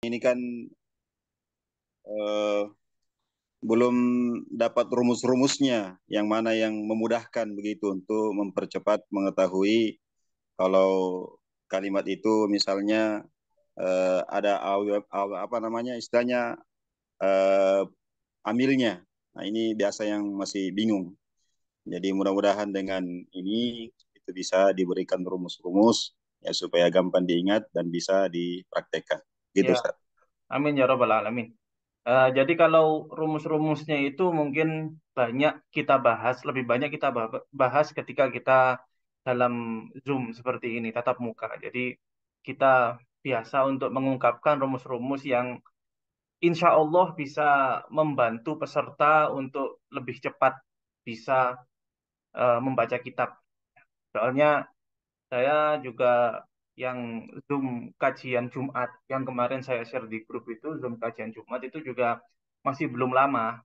ini kan eh, belum dapat rumus-rumusnya, yang mana yang memudahkan begitu untuk mempercepat mengetahui kalau kalimat itu misalnya ada apa namanya istilahnya eh, amilnya. Nah ini biasa yang masih bingung. Jadi mudah-mudahan dengan ini itu bisa diberikan rumus-rumus ya supaya gampang diingat dan bisa dipraktekkan. Gitu Ya, Ustaz. amin ya robbal alamin. Jadi kalau rumus-rumusnya itu mungkin banyak kita bahas, lebih banyak kita bahas ketika kita dalam Zoom seperti ini, tatap muka. Jadi kita biasa untuk mengungkapkan rumus-rumus yang insya Allah bisa membantu peserta untuk lebih cepat bisa membaca kitab. Soalnya saya juga yang Zoom kajian Jumat yang kemarin saya share di grup itu, Zoom kajian Jumat itu juga masih belum lama,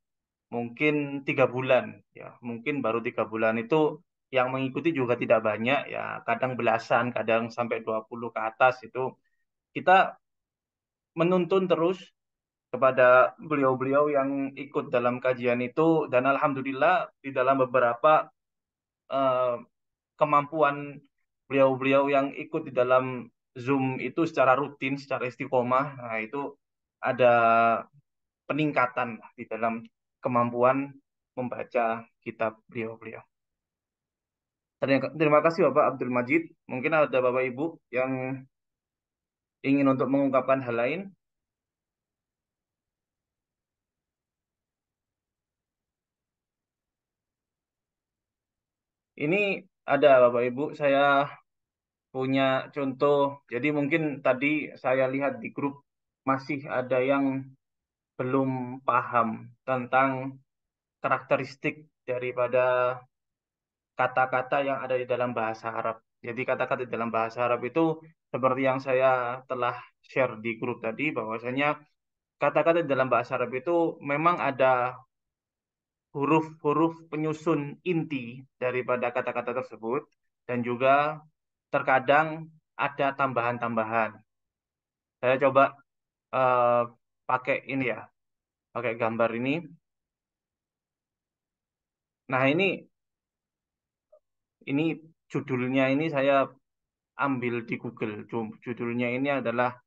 mungkin 3 bulan ya, mungkin baru 3 bulan itu yang mengikuti juga tidak banyak ya, kadang belasan, kadang sampai 20 ke atas itu. Kita menuntun terus kepada beliau-beliau yang ikut dalam kajian itu dan alhamdulillah di dalam beberapa eh, kemampuan beliau-beliau yang ikut di dalam Zoom itu secara rutin, secara istiqomah, nah itu ada peningkatan di dalam kemampuan membaca kitab beliau-beliau. Terima kasih Bapak Abdul Majid. Mungkin ada Bapak Ibu yang ingin untuk mengungkapkan hal lain. Ini ada Bapak Ibu, saya punya contoh. Jadi mungkin tadi saya lihat di grup masih ada yang belum paham tentang karakteristik daripada kata-kata yang ada di dalam bahasa Arab. Jadi kata-kata di dalam bahasa Arab itu seperti yang saya telah share di grup tadi, bahwasanya kata-kata di dalam bahasa Arab itu memang ada huruf-huruf penyusun inti daripada kata-kata tersebut dan juga terkadang ada tambahan-tambahan. Saya coba eh, pakai ini ya, pakai gambar ini. Nah, ini judulnya ini saya ambil di Google. Judulnya ini adalah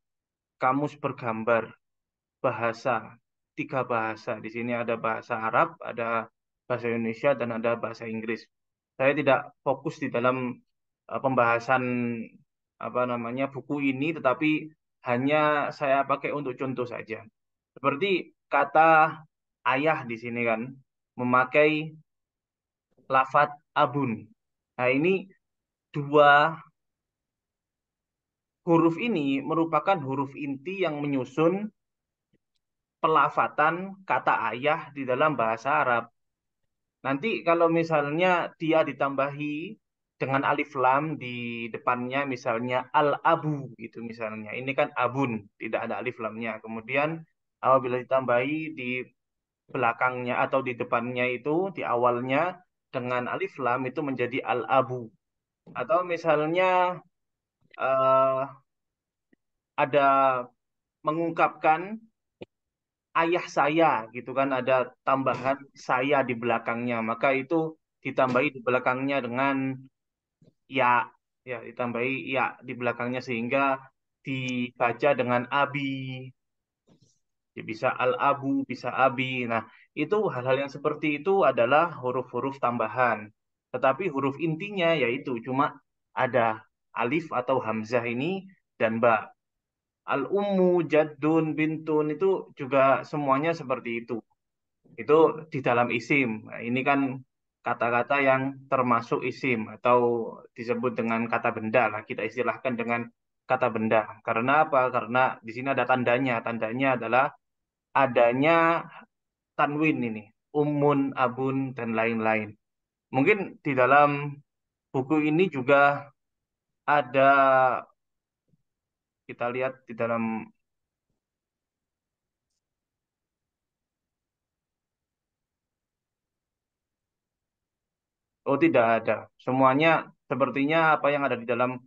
Kamus Bergambar Bahasa, 3 bahasa. Di sini ada bahasa Arab, ada bahasa Indonesia, dan ada bahasa Inggris. Saya tidak fokus di dalam pembahasan apa namanya buku ini, tetapi hanya saya pakai untuk contoh saja. Seperti kata ayah di sini kan, memakai lafat abun. Nah, ini dua huruf ini merupakan huruf inti yang menyusun pelafatan kata ayah di dalam bahasa Arab. Nanti kalau misalnya dia ditambahi dengan alif lam di depannya, misalnya al-abu gitu misalnya. Ini kan abun, tidak ada alif lamnya. Kemudian apabila ditambahi di belakangnya atau di depannya itu, di awalnya dengan alif lam itu menjadi al-abu. Atau misalnya eh, ada mengungkapkan ayah saya gitu kan, ada tambahan saya di belakangnya, maka itu ditambahi di belakangnya dengan ya, ya ditambahi ya di belakangnya sehingga dibaca dengan abi. Ya, bisa al-abu, bisa abi. Nah, itu hal-hal yang seperti itu adalah huruf-huruf tambahan. Tetapi huruf intinya yaitu cuma ada alif atau hamzah ini dan ba. Al-ummu, jaddun, bintun itu juga semuanya seperti itu. Itu di dalam isim. Nah, ini kan kata-kata yang termasuk isim atau disebut dengan kata benda lah. Kita istilahkan dengan kata benda. Karena apa? Karena di sini ada tandanya. Tandanya adalah adanya tanwin ini. Umun, abun, dan lain-lain. Mungkin di dalam buku ini juga ada, kita lihat di dalam, oh tidak ada. Semuanya sepertinya apa yang ada di dalam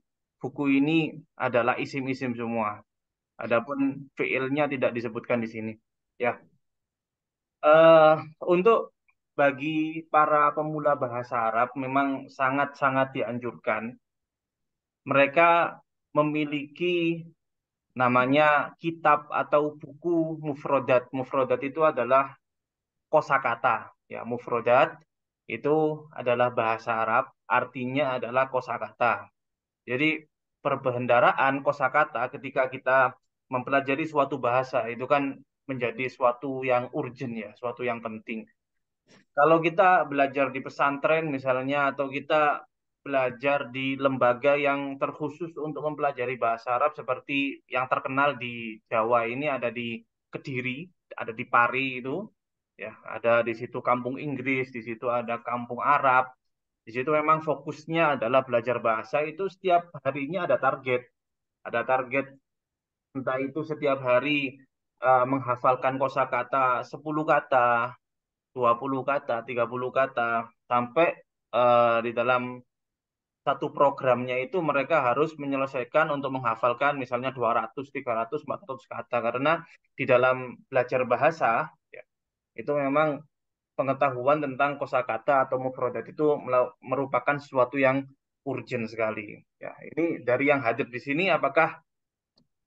buku ini adalah isim-isim semua. Adapun fiilnya tidak disebutkan di sini. Ya, eh untuk bagi para pemula bahasa Arab memang sangat-sangat dianjurkan mereka memiliki namanya kitab atau buku mufrodat. Mufrodat itu adalah kosakata. Ya, mufrodat itu adalah bahasa Arab, artinya adalah kosakata. Jadi perbendaharaan kosakata ketika kita mempelajari suatu bahasa itu kan menjadi suatu yang urgent ya, suatu yang penting. Kalau kita belajar di pesantren misalnya atau kita belajar di lembaga yang terkhusus untuk mempelajari bahasa Arab seperti yang terkenal di Jawa ini ada di Kediri, ada di Pari itu, ya, ada di situ kampung Inggris, di situ ada kampung Arab. Di situ memang fokusnya adalah belajar bahasa itu setiap harinya ada target entah itu setiap hari menghafalkan kosakata 10 kata, 20 kata, 30 kata, sampai di dalam satu programnya itu mereka harus menyelesaikan untuk menghafalkan misalnya 200, 300, 400 kata. Karena di dalam belajar bahasa, ya, itu memang pengetahuan tentang kosakata atau mufradat itu merupakan sesuatu yang urgent sekali. Ya, ini dari yang hadir di sini, apakah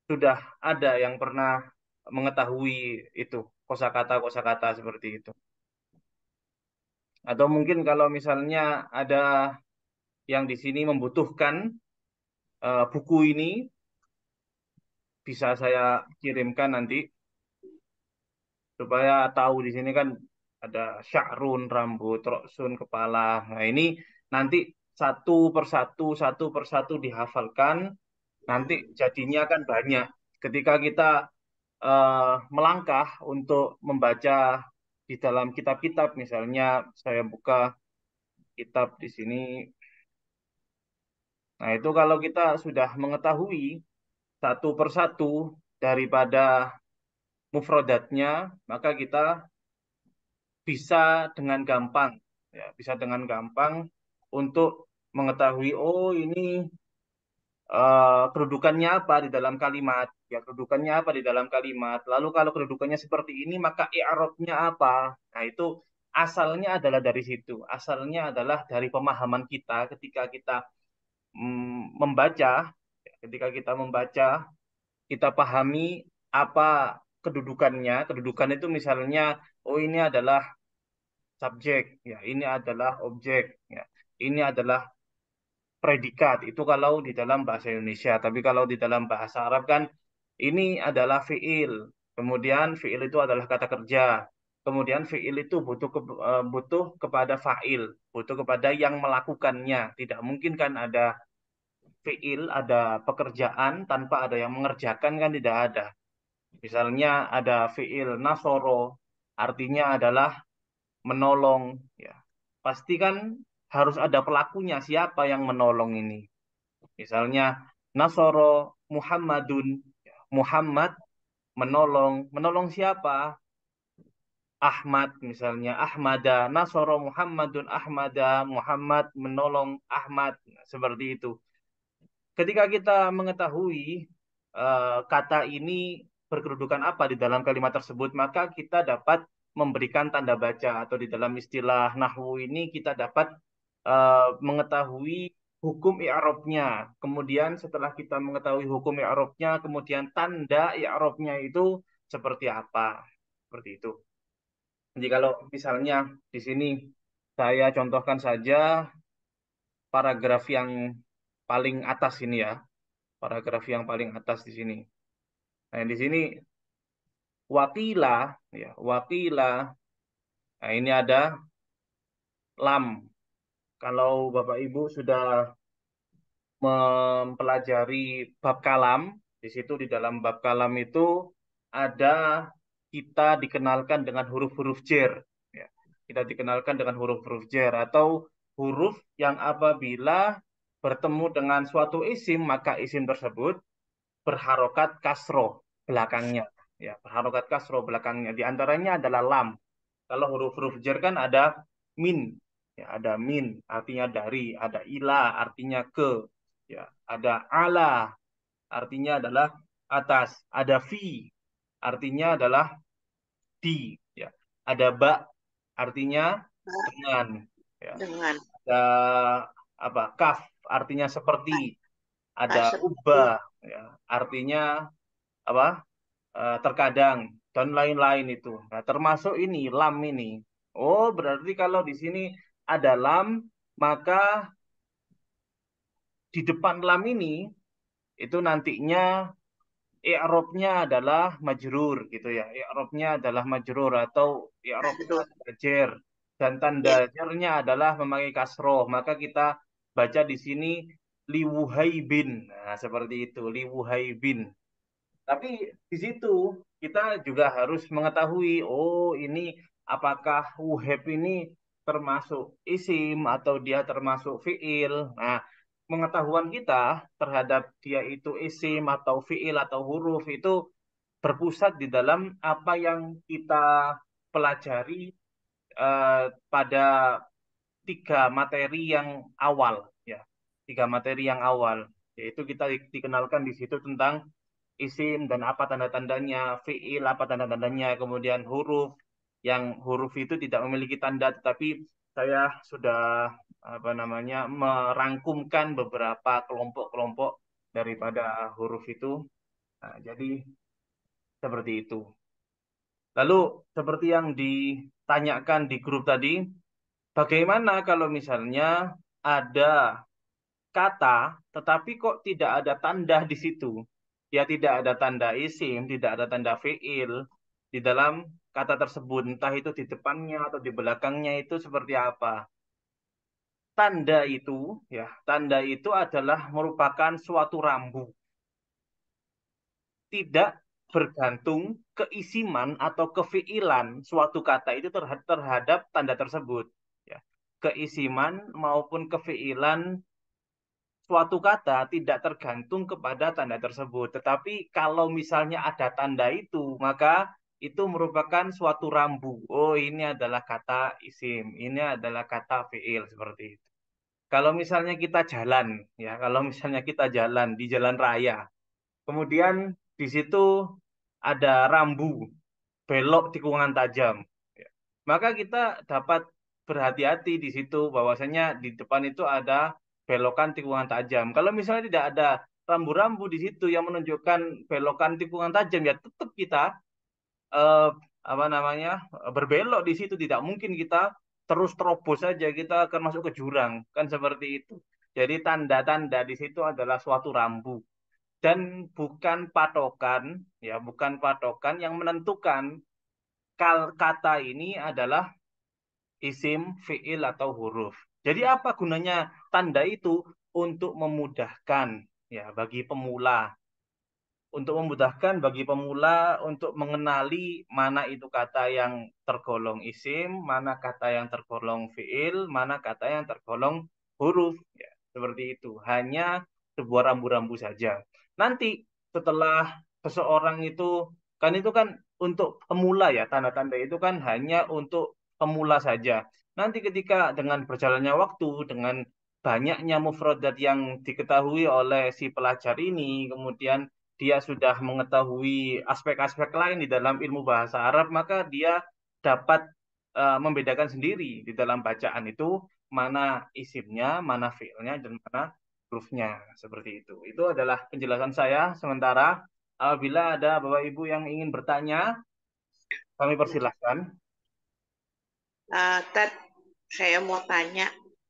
sudah ada yang pernah mengetahui itu kosakata-kosakata seperti itu? Atau mungkin kalau misalnya ada yang di sini membutuhkan buku ini, bisa saya kirimkan nanti supaya tahu di sini kan ada sya'run rambut, roksun kepala. Nah, ini nanti satu persatu dihafalkan, nanti jadinya kan banyak. Ketika kita melangkah untuk membaca di dalam kitab-kitab, misalnya saya buka kitab di sini. Nah, itu kalau kita sudah mengetahui satu persatu daripada mufrodatnya, maka kita bisa dengan gampang, ya, bisa dengan gampang untuk mengetahui, oh ini kedudukannya apa di dalam kalimat, ya kedudukannya apa di dalam kalimat. Lalu kalau kedudukannya seperti ini, maka i'rabnya apa? Nah itu asalnya adalah dari situ. Asalnya adalah dari pemahaman kita ketika kita membaca, ya, ketika kita membaca, kita pahami apa kedudukannya. Kedudukan itu misalnya, oh ini adalah subjek, ya ini adalah objek, ya ini adalah predikat. Itu kalau di dalam bahasa Indonesia. Tapi kalau di dalam bahasa Arab kan ini adalah fiil. Kemudian fiil itu adalah kata kerja. Kemudian fiil itu butuh kepada fa'il, butuh kepada yang melakukannya. Tidak mungkin kan ada fiil, ada pekerjaan tanpa ada yang mengerjakan kan tidak ada. Misalnya ada fiil nasoro, artinya adalah menolong, ya. Pasti kan harus ada pelakunya, siapa yang menolong ini. Misalnya Nasoro Muhammadun, ya, Muhammad menolong, menolong siapa? Ahmad misalnya, Ahmada, Nasoro Muhammadun Ahmada, Muhammad menolong Ahmad. Nah, seperti itu. Ketika kita mengetahui kata ini berkedudukan apa di dalam kalimat tersebut, maka kita dapat memberikan tanda baca atau di dalam istilah nahwu ini kita dapat mengetahui hukum i'rabnya. Kemudian setelah kita mengetahui hukum i'rabnya, kemudian tanda i'rabnya itu seperti apa? Seperti itu. Jadi kalau misalnya di sini saya contohkan saja paragraf yang paling atas ini ya, paragraf yang paling atas di sini. Nah, di sini wakila, ya, wakila. Nah, ini ada lam. Kalau Bapak Ibu sudah mempelajari bab kalam, di situ di dalam bab kalam itu ada kita dikenalkan dengan huruf-huruf jer. Ya. Kita dikenalkan dengan huruf-huruf jer atau huruf yang apabila bertemu dengan suatu isim, maka isim tersebut berharokat kasroh belakangnya. Ya, berharokat kasroh belakangnya. Di antaranya adalah lam. Kalau huruf-huruf jar kan ada min, ya, ada min artinya dari, ada ila artinya ke, ya, ada ala artinya adalah atas. Ada fi, artinya adalah di. Ya. Ada ba, artinya dengan. Ya. dengan Ada apa? Kaf, artinya seperti. Ada seperti ubah, ya. Artinya apa? Terkadang dan lain-lain itu. Nah, termasuk ini lam ini. Oh, berarti kalau di sini ada lam, maka di depan lam ini itu nantinya i'rabnya adalah majrur gitu ya. I'rabnya adalah majrur atau i'rabnya majrur. adalah jer dan tanda Ya, jernya adalah memakai kasroh. Maka kita baca di sini liwuhaibin. Nah, seperti itu, liwuhaibin. Tapi di situ kita juga harus mengetahui, oh ini apakah wuhab ini termasuk isim atau dia termasuk fiil. Nah, pengetahuan kita terhadap dia itu isim atau fiil atau huruf itu berpusat di dalam apa yang kita pelajari pada tiga materi yang awal, ya. Tiga materi yang awal, yaitu kita dikenalkan di situ tentang isim dan apa tanda-tandanya, fiil apa tanda-tandanya, kemudian huruf yang huruf itu tidak memiliki tanda, tetapi saya sudah apa namanya merangkumkan beberapa kelompok-kelompok daripada huruf itu. Nah, jadi seperti itu. Lalu seperti yang ditanyakan di grup tadi, bagaimana kalau misalnya ada kata, tetapi kok tidak ada tanda di situ? Ya tidak ada tanda isim, tidak ada tanda fiil di dalam kata tersebut, entah itu di depannya atau di belakangnya itu seperti apa. Tanda itu, ya, tanda itu adalah merupakan suatu rambu, tidak bergantung keisiman atau kefiilan suatu kata itu terhadap tanda tersebut. Ya. Keisiman maupun kefiilan suatu kata tidak tergantung kepada tanda tersebut. Tetapi kalau misalnya ada tanda itu, maka itu merupakan suatu rambu. Oh, ini adalah kata isim, ini adalah kata fiil seperti itu. Kalau misalnya kita jalan, ya, kalau misalnya kita jalan di jalan raya, kemudian di situ ada rambu, belok tikungan tajam. Ya. Maka kita dapat berhati-hati di situ bahwasanya di depan itu ada belokan tikungan tajam. Kalau misalnya tidak ada rambu-rambu di situ yang menunjukkan belokan tikungan tajam, ya tetap kita eh, apa namanya berbelok di situ. Tidak mungkin kita terus terobos saja, kita akan masuk ke jurang, kan seperti itu. Jadi tanda-tanda di situ adalah suatu rambu dan bukan patokan, ya bukan patokan yang menentukan kata ini adalah isim, fiil, atau huruf. Jadi apa gunanya tanda itu? Untuk memudahkan ya bagi pemula, untuk memudahkan bagi pemula untuk mengenali mana itu kata yang tergolong isim, mana kata yang tergolong fiil, mana kata yang tergolong huruf. Ya, seperti itu. Hanya sebuah rambu-rambu saja. Nanti setelah seseorang itu kan untuk pemula ya, tanda-tanda itu kan hanya untuk pemula saja. Nanti ketika dengan berjalannya waktu, dengan banyaknya mufradat yang diketahui oleh si pelajar ini, kemudian dia sudah mengetahui aspek-aspek lain di dalam ilmu bahasa Arab, maka dia dapat membedakan sendiri di dalam bacaan itu mana isimnya, mana fiilnya, dan mana hurufnya. Seperti itu. Itu adalah penjelasan saya. Sementara apabila ada Bapak Ibu yang ingin bertanya, kami persilahkan. Ted, saya mau tanya.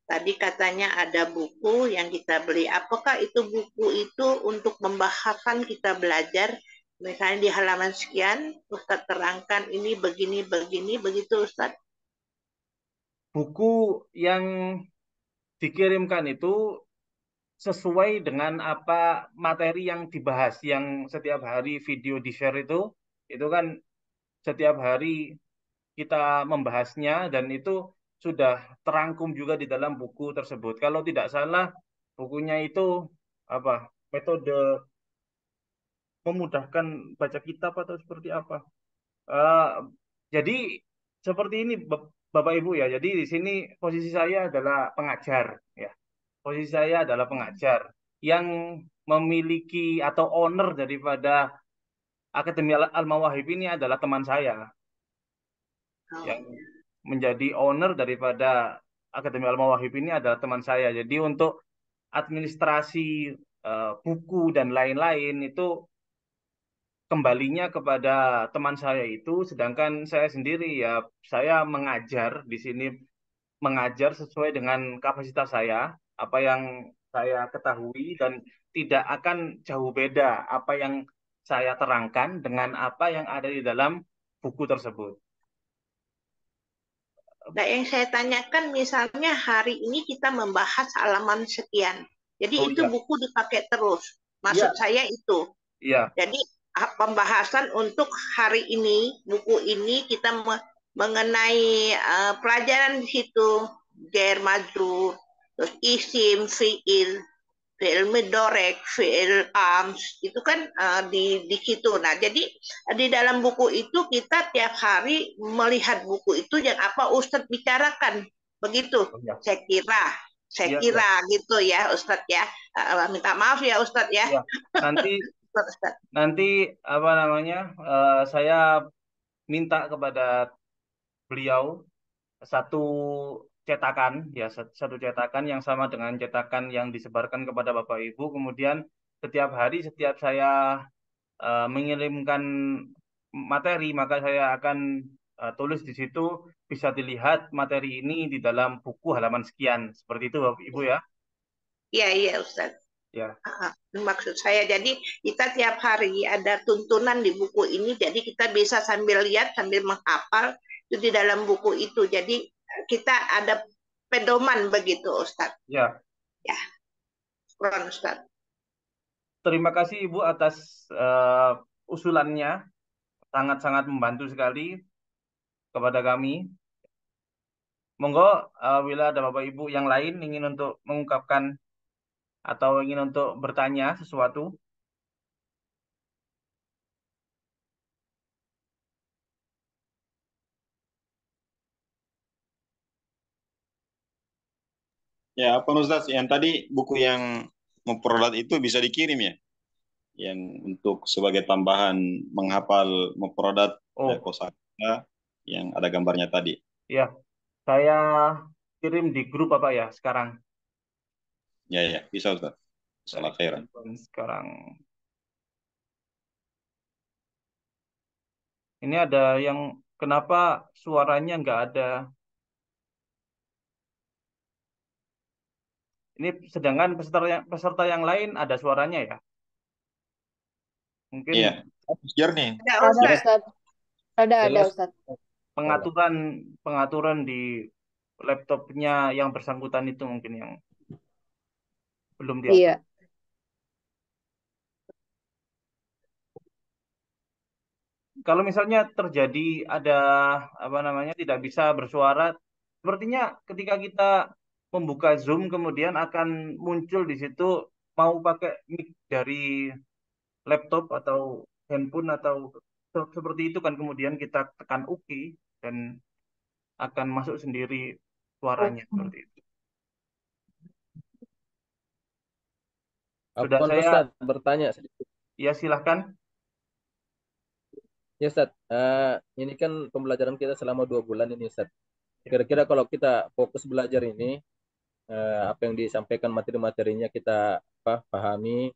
Tadi katanya ada buku yang kita beli. Apakah itu buku itu untuk membahasan kita belajar? Misalnya di halaman sekian, Ustadz terangkan ini begini, begitu Ustadz. Buku yang dikirimkan itu sesuai dengan apa materi yang dibahas, yang setiap hari video di-share itu kan setiap hari kita membahasnya dan itu sudah terangkum juga di dalam buku tersebut. Kalau tidak salah, bukunya itu apa? Metode memudahkan baca kitab atau seperti apa? Eh, jadi seperti ini Bapak Ibu ya. Jadi di sini posisi saya adalah pengajar ya. Posisi saya adalah pengajar. yang memiliki atau owner daripada Akademi Al-Mawahib ini adalah teman saya yang Oh. menjadi owner daripada Akademi Al-Mawahib ini adalah teman saya. Jadi untuk administrasi buku dan lain-lain itu kembalinya kepada teman saya itu, sedangkan saya sendiri ya saya mengajar di sini mengajar sesuai dengan kapasitas saya, apa yang saya ketahui dan tidak akan jauh beda apa yang saya terangkan dengan apa yang ada di dalam buku tersebut. Nah, yang saya tanyakan misalnya hari ini kita membahas halaman sekian. Jadi Oh itu iya, buku dipakai terus. Maksud iya, saya itu. iya, Jadi pembahasan untuk hari ini, buku ini kita mengenai pelajaran di situ, jar majrur, terus isim, fiil, fiil mudorek, fiil arms, itu kan di situ. Nah, jadi di dalam buku itu kita tiap hari melihat buku itu yang apa Ustadz bicarakan. Begitu, oh iya, saya kira. Saya iya, iya, kira gitu ya Ustadz ya. Minta maaf ya Ustadz ya. iya. Nanti Ustadz. nanti apa namanya? Saya minta kepada beliau satu cetakan ya satu cetakan yang sama dengan cetakan yang disebarkan kepada Bapak Ibu. Kemudian setiap hari setiap saya mengirimkan materi maka saya akan tulis di situ bisa dilihat materi ini di dalam buku halaman sekian seperti itu Bapak Ibu ya. Iya, iya Ustadz. Ya, Maksud saya, jadi kita tiap hari ada tuntunan di buku ini, jadi kita bisa sambil lihat, sambil menghafal itu di dalam buku itu. Jadi kita ada pedoman begitu, Ustadz. ya. Ya, Quran Ustadz. Terima kasih Ibu atas usulannya sangat-sangat membantu sekali kepada kami. Monggo, bila ada Bapak Ibu yang lain ingin untuk mengungkapkan atau ingin untuk bertanya sesuatu. Ya, apa Ustaz? Yang tadi buku yang memperolat itu bisa dikirim ya? Yang untuk sebagai tambahan menghafal memperolat Oh, kosakata yang ada gambarnya tadi. ya, saya kirim di grup apa ya sekarang. Ya, ya, bisa Ustaz. Saya Salah khairan. kirimkan sekarang. Ini ada yang kenapa suaranya nggak ada. Ini sedangkan peserta yang lain ada suaranya ya. Iya. Mungkin Jernih. Ada Ada Ustadz. Ustadz, ada jelas Ustadz. pengaturan pengaturan di laptopnya yang bersangkutan itu mungkin yang belum diatur. Iya, Kalau misalnya terjadi ada apa namanya tidak bisa bersuara, sepertinya ketika kita membuka Zoom kemudian akan muncul di situ mau pakai mic dari laptop atau handphone atau seperti itu kan kemudian kita tekan OK dan akan masuk sendiri suaranya seperti itu. Sudah Afwan saya Ustadz bertanya sedikit. ya silahkan. Ya Ustadz, ini kan pembelajaran kita selama 2 bulan ini Ustadz. Kira-kira kalau kita fokus belajar ini, apa yang disampaikan materi-materinya kita pahami,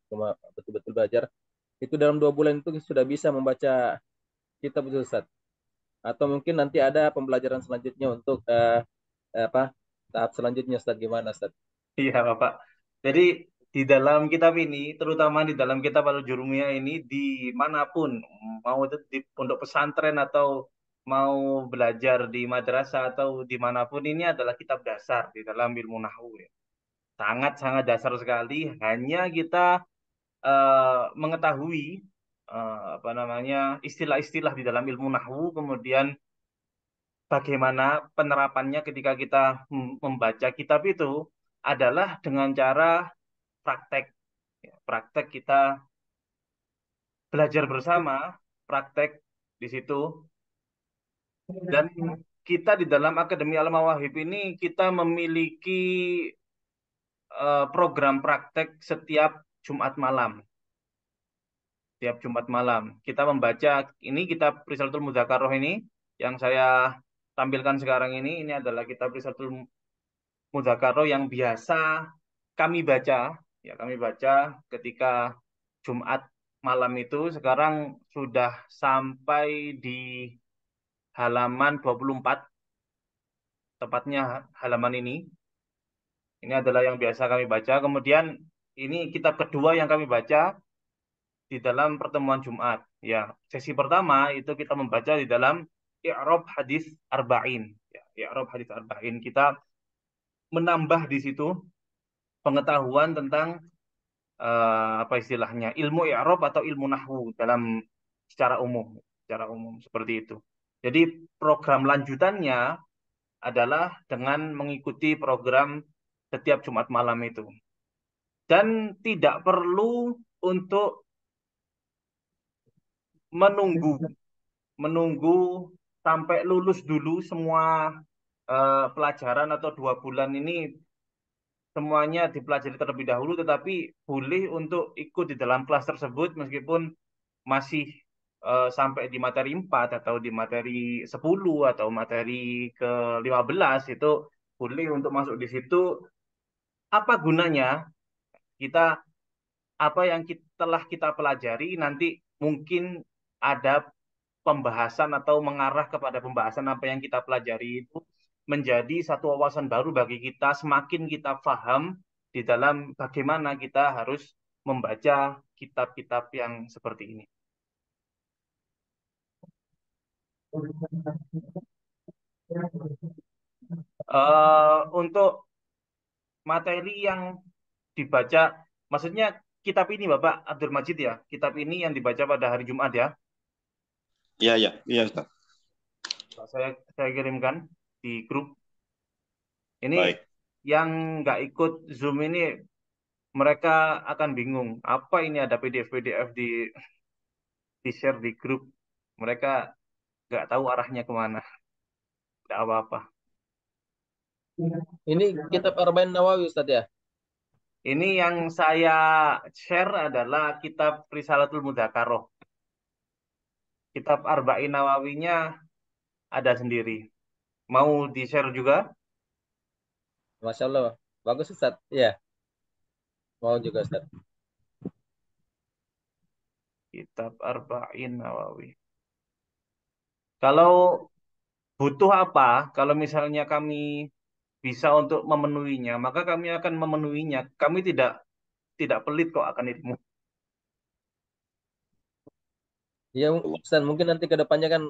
betul-betul belajar, itu dalam 2 bulan itu sudah bisa membaca kitab itu Ustadz. Atau mungkin nanti ada pembelajaran selanjutnya untuk tahap selanjutnya Ustadz, gimana Ustadz? Iya, Bapak. Jadi di dalam kitab ini, terutama di dalam kitab Al-Jurumiyah ini, dimanapun, mau itu di pondok pesantren atau mau belajar di madrasah atau dimanapun, ini adalah kitab dasar di dalam ilmu nahwu. Ya. Sangat-sangat dasar sekali. Hanya kita mengetahui apa namanya istilah-istilah di dalam ilmu nahwu, kemudian bagaimana penerapannya ketika kita membaca kitab itu adalah dengan cara praktek. Ya, praktek kita belajar bersama, praktek di situ. Dan kita di dalam Akademi Al-Mawahib ini kita memiliki program praktek setiap Jumat malam. Setiap Jumat malam kita membaca ini kitab Risalatul Mudzakarah ini yang saya tampilkan sekarang ini adalah kitab Risalatul Mudzakarah yang biasa kami baca, ya kami baca ketika Jumat malam itu. Sekarang sudah sampai di halaman 24, tepatnya halaman ini. Ini adalah yang biasa kami baca. Kemudian ini kitab kedua yang kami baca di dalam pertemuan Jumat. Ya, sesi pertama itu kita membaca di dalam I'rab Hadis Arba'in. Ya, I'rab Hadis Arba'in. Kita menambah di situ pengetahuan tentang apa istilahnya ilmu i'rab atau ilmu nahwu dalam secara umum seperti itu. Jadi program lanjutannya adalah dengan mengikuti program setiap Jumat malam itu, dan tidak perlu untuk menunggu sampai lulus dulu semua pelajaran atau 2 bulan ini semuanya dipelajari terlebih dahulu, tetapi boleh untuk ikut di dalam kelas tersebut meskipun masih sampai di materi 4 atau di materi 10 atau materi ke-15 itu boleh untuk masuk di situ. Apa gunanya? Kita apa yang telah kita pelajari nanti mungkin ada pembahasan atau mengarah kepada pembahasan apa yang kita pelajari itu menjadi satu wawasan baru bagi kita, semakin kita paham di dalam bagaimana kita harus membaca kitab-kitab yang seperti ini. Untuk materi yang dibaca, maksudnya kitab ini Bapak Abdul Majid ya, kitab ini yang dibaca pada hari Jumat ya. Iya, Ustaz. Saya kirimkan di grup. Ini Baik. yang nggak ikut Zoom ini mereka akan bingung. Apa ini ada PDF di share di grup. Mereka nggak tahu arahnya kemana. Tidak apa-apa. Ini kitab Arba'in Nawawi Ustaz ya? Ini yang saya share adalah kitab Risalatul Mudzakarah. Kitab Arba'in Nawawinya ada sendiri. Mau di-share juga? Masya Allah. Bagus Ustaz. Ya, mau juga Ustaz. Kitab Arba'in Nawawi. Kalau butuh apa? Kalau misalnya kami bisa untuk memenuhinya, maka kami akan memenuhinya. Kami tidak pelit kok akan itu. Ya Ustaz, mungkin nanti ke depannya kan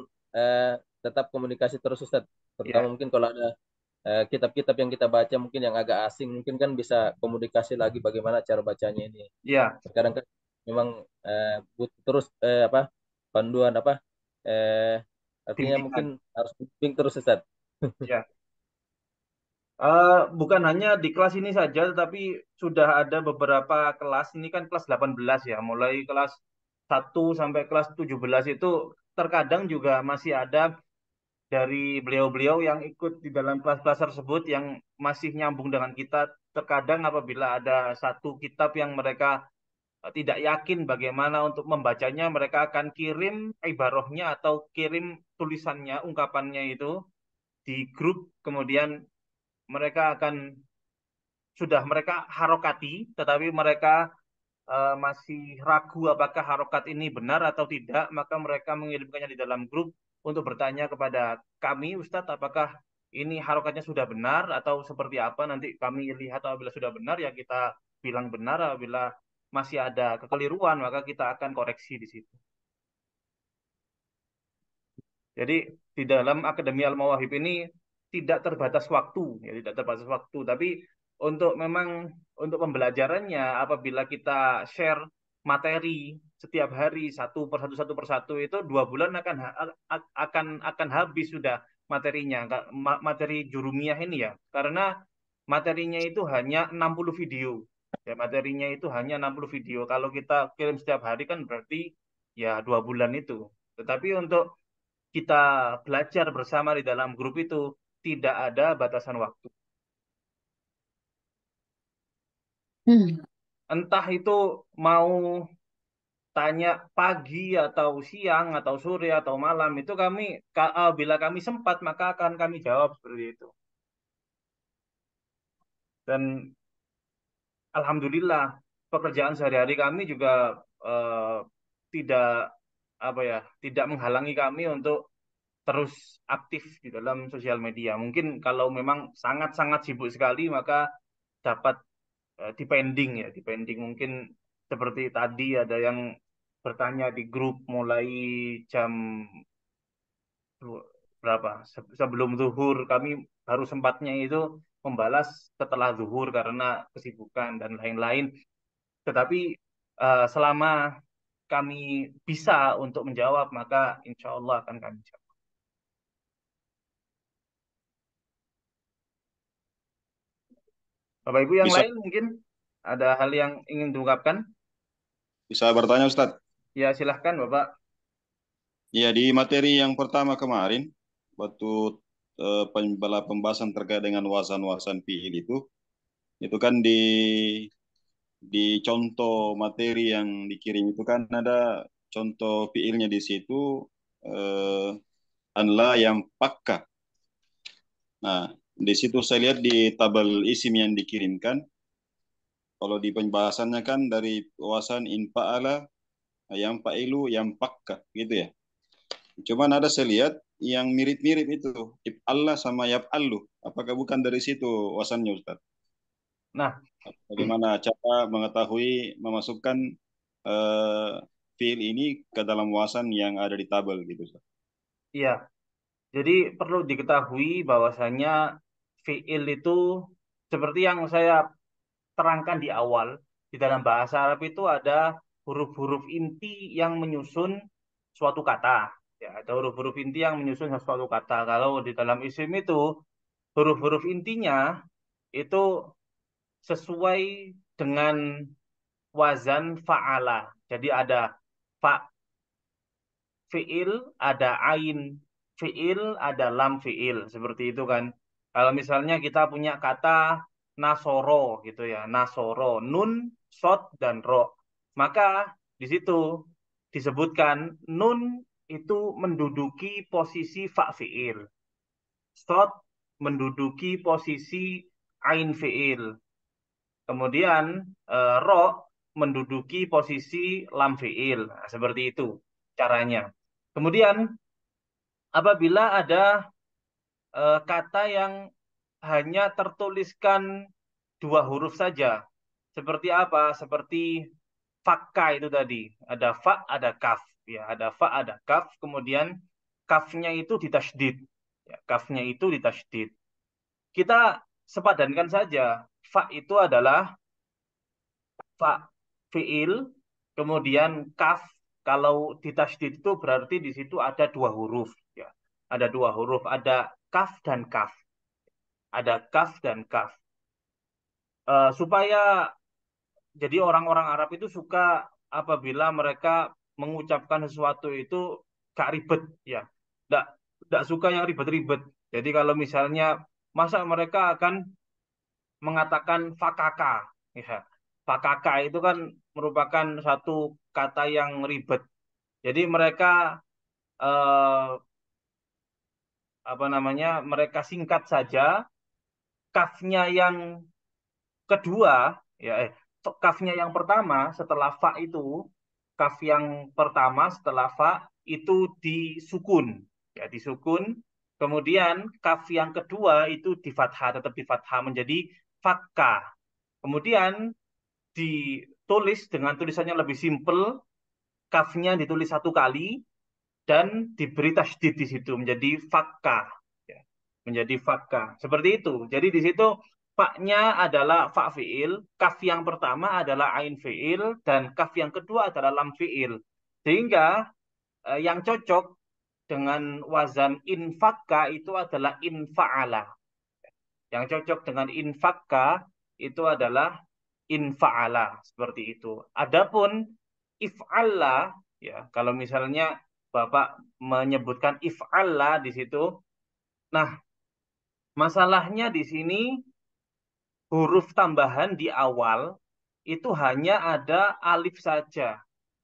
tetap komunikasi terus Ustaz. Terutama Ya, mungkin kalau ada kitab-kitab yang kita baca mungkin yang agak asing, mungkin kan bisa komunikasi lagi bagaimana cara bacanya ini. ya, Terkadang kan memang butuh terus apa panduan apa artinya mungkin bimbingan. harus bimbing terus Ustaz. Ya. Bukan hanya di kelas ini saja, tetapi sudah ada beberapa kelas. Ini kan kelas 18 ya, mulai kelas 1 sampai kelas 17 itu terkadang juga masih ada dari beliau-beliau yang ikut di dalam kelas-kelas tersebut yang masih nyambung dengan kita. Terkadang apabila ada satu kitab yang mereka tidak yakin bagaimana untuk membacanya, mereka akan kirim ibarahnya atau kirim tulisannya, ungkapannya itu di grup, kemudian mereka akan mereka harokati, tetapi mereka masih ragu apakah harokat ini benar atau tidak, maka mereka mengirimkannya di dalam grup untuk bertanya kepada kami, Ustadz, apakah ini harokatnya sudah benar atau seperti apa. Nanti kami lihat apabila sudah benar ya kita bilang benar, apabila masih ada kekeliruan maka kita akan koreksi di situ. Jadi di dalam Akademi Al-Mawahib ini tidak terbatas waktu, ya tidak terbatas waktu, tapi memang untuk pembelajarannya apabila kita share materi setiap hari satu persatu itu 2 bulan akan habis sudah materinya, materi jurumiyah ini ya, karena materinya itu hanya 60 video. Ya, materinya itu hanya 60 video. Kalau kita kirim setiap hari kan berarti ya 2 bulan itu. Tetapi untuk kita belajar bersama di dalam grup itu tidak ada batasan waktu. Entah itu mau tanya pagi atau siang atau sore atau malam, itu kami bila kami sempat maka akan kami jawab seperti itu. Dan alhamdulillah pekerjaan sehari-hari kami juga eh, tidak apa ya, tidak menghalangi kami untuk terus aktif di dalam sosial media. Mungkin kalau memang sangat-sangat sibuk sekali maka dapat depending ya, depending mungkin seperti tadi ada yang bertanya di grup mulai jam berapa sebelum zuhur, kami baru sempatnya itu membalas setelah zuhur karena kesibukan dan lain-lain. Tetapi selama kami bisa untuk menjawab maka insya Allah akan kami jawab. Bapak Ibu yang Bisa lain mungkin ada hal yang ingin diungkapkan? bisa bertanya Ustadz. Ya silahkan Bapak. Ya, di materi yang pertama kemarin, waktu pembahasan terkait dengan wasan-wasan fiil itu kan di contoh materi yang dikirim itu kan ada contoh fiilnya di situ, eh, anla yang pakka. Nah, di situ saya lihat di tabel isim yang dikirimkan, kalau di pembahasannya kan dari wasan in fa'ala, yang fa'ilu, yang pakka, gitu ya. Cuman ada saya lihat yang mirip-mirip itu, Allah sama yaf'allu. Apakah bukan dari situ wasannya, Ustaz? Nah, Bagaimana cara mengetahui memasukkan eh, fiil ini ke dalam wasan yang ada di tabel gitu, Ustaz? iya. Jadi perlu diketahui bahwasanya fiil itu seperti yang saya terangkan di awal, di dalam bahasa Arab itu ada huruf-huruf inti yang menyusun suatu kata. Ya, ada huruf-huruf inti yang menyusun suatu kata. Kalau di dalam isim itu huruf-huruf intinya itu sesuai dengan wazan fa'ala. Jadi ada fa fiil, ada ain fiil, ada lam fiil. Seperti itu kan. Kalau misalnya kita punya kata nasoro gitu ya, nasoro, nun, sod, dan ro. Maka di situ disebutkan nun itu menduduki posisi fa fiil. Sod menduduki posisi ain fiil. Kemudian ro menduduki posisi lam fiil. Nah, seperti itu caranya. Kemudian apabila ada kata yang hanya tertuliskan dua huruf saja, seperti apa? Seperti fakka itu tadi. Ada fa, ada kaf. Ya, ada fa, ada kaf. Kemudian kafnya itu ditasydid. Ya, kafnya itu ditasydid. Kita sepadankan saja. Fa itu adalah fa fiil, kemudian kaf. Kalau ditasydid itu berarti di situ ada dua huruf. Ya, ada dua huruf. Ada kaf dan kaf. Ada kaf dan kaf. Supaya jadi orang-orang Arab itu suka apabila mereka mengucapkan sesuatu itu gak ribet ya. Gak, gak suka yang ribet-ribet. Jadi kalau misalnya masa mereka akan mengatakan fakaka ya. Fakaka itu kan merupakan satu kata yang ribet. Jadi mereka eh, apa namanya? Mereka singkat saja kafnya yang kedua ya kafnya yang pertama setelah fa itu kaf yang pertama setelah fa itu disukun ya disukun, kemudian kaf yang kedua itu di fathah, tetap di fathah menjadi fakka, kemudian ditulis dengan tulisannya lebih simpel, kafnya ditulis satu kali dan diberi tasydid di situ menjadi fakka ya. Menjadi fakka seperti itu. Jadi di situ faknya adalah fa fiil, kaf yang pertama adalah ain fiil, dan kaf yang kedua adalah lam fiil. Sehingga yang cocok dengan wazan infakka itu adalah infa'ala. Yang cocok dengan infakka itu adalah infa'ala, seperti itu. Adapun if'alla ya, kalau misalnya Bapak menyebutkan if'alla di situ, nah masalahnya di sini huruf tambahan di awal itu hanya ada alif saja.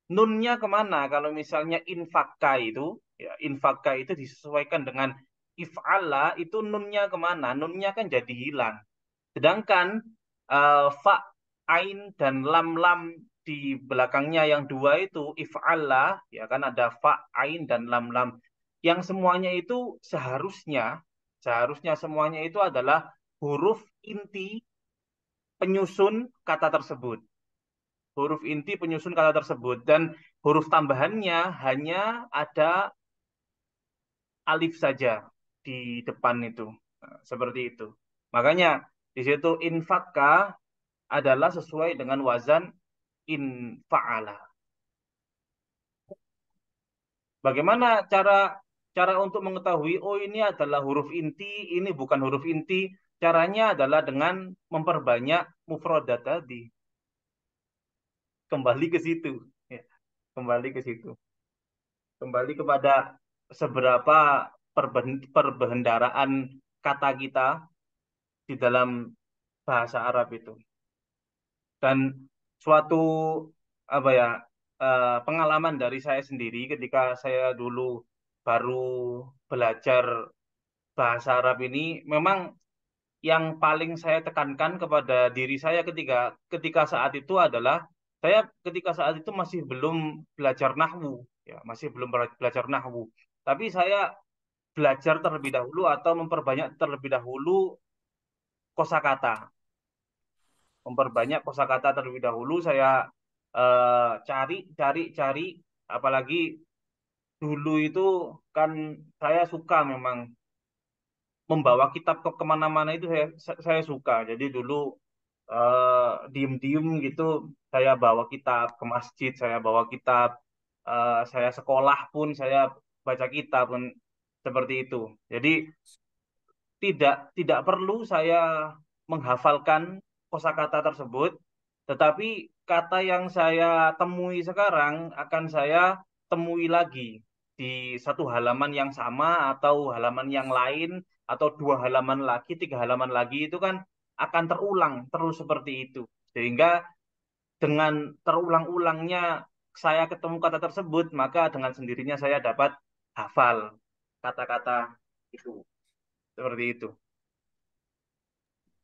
Nunnya kemana? Kalau misalnya infaka itu, ya infaka itu disesuaikan dengan if'ala, itu nunnya kemana? Nunnya kan jadi hilang. Sedangkan fa, ain, dan lam-lam di belakangnya yang dua itu if'ala, ya kan ada fa, ain, dan lam-lam. Yang semuanya itu seharusnya semuanya itu adalah huruf inti penyusun kata tersebut. Huruf inti penyusun kata tersebut. Dan huruf tambahannya hanya ada alif saja di depan itu. Nah, seperti itu. Makanya di situ infaka adalah sesuai dengan wazan infa'ala. Bagaimana cara cara untuk mengetahui oh ini adalah huruf inti, ini bukan huruf inti? Caranya adalah dengan memperbanyak mufrodat tadi. Kembali ke situ. Ya, kembali ke situ. Kembali kepada seberapa perbendaharaan kata kita di dalam bahasa Arab itu. Dan suatu apa ya pengalaman dari saya sendiri ketika saya dulu baru belajar bahasa Arab ini, memang yang paling saya tekankan kepada diri saya ketika ketika saat itu adalah saya ketika saat itu masih belum belajar nahwu, ya masih belum belajar nahwu, tapi saya belajar terlebih dahulu atau memperbanyak terlebih dahulu kosakata, terlebih dahulu. Saya cari, apalagi dulu itu kan saya suka memang membawa kitab ke kemana-mana itu saya suka. Jadi dulu diem-diem gitu saya bawa kitab ke masjid, saya bawa kitab, saya sekolah pun saya baca kitab pun seperti itu. Jadi tidak perlu saya menghafalkan kosakata tersebut, tetapi kata yang saya temui sekarang akan saya temui lagi di satu halaman yang sama atau halaman yang lain atau dua halaman lagi, tiga halaman lagi, itu kan akan terulang terus seperti itu. Sehingga dengan terulang-ulangnya saya ketemu kata tersebut, maka dengan sendirinya saya dapat hafal kata-kata itu. Seperti itu.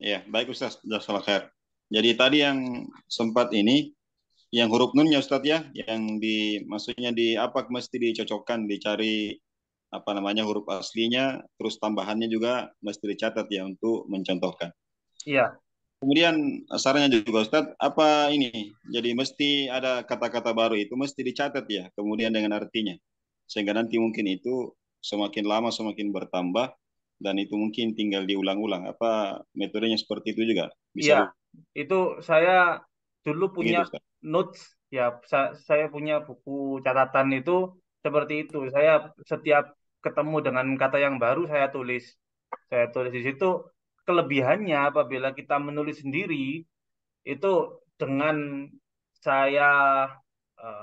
Ya, baik Ustaz. Jazakallah khair. Jadi tadi yang sempat ini, yang huruf nunnya Ustaz ya, yang maksudnya di apa mesti dicocokkan, dicari apa namanya huruf aslinya, terus tambahannya juga mesti dicatat ya untuk mencontohkan. Iya. Kemudian sarannya juga Ustaz, apa ini? Jadi mesti ada kata-kata baru itu mesti dicatat ya, kemudian dengan artinya. Sehingga nanti mungkin itu semakin lama semakin bertambah dan itu mungkin tinggal diulang-ulang. Apa metodenya seperti itu juga? Bisa Iya, itu saya dulu punya begitu Ustaz? notes, ya. Saya punya buku catatan itu seperti itu. Saya setiap ketemu dengan kata yang baru saya tulis di situ. Kelebihannya apabila kita menulis sendiri itu dengan saya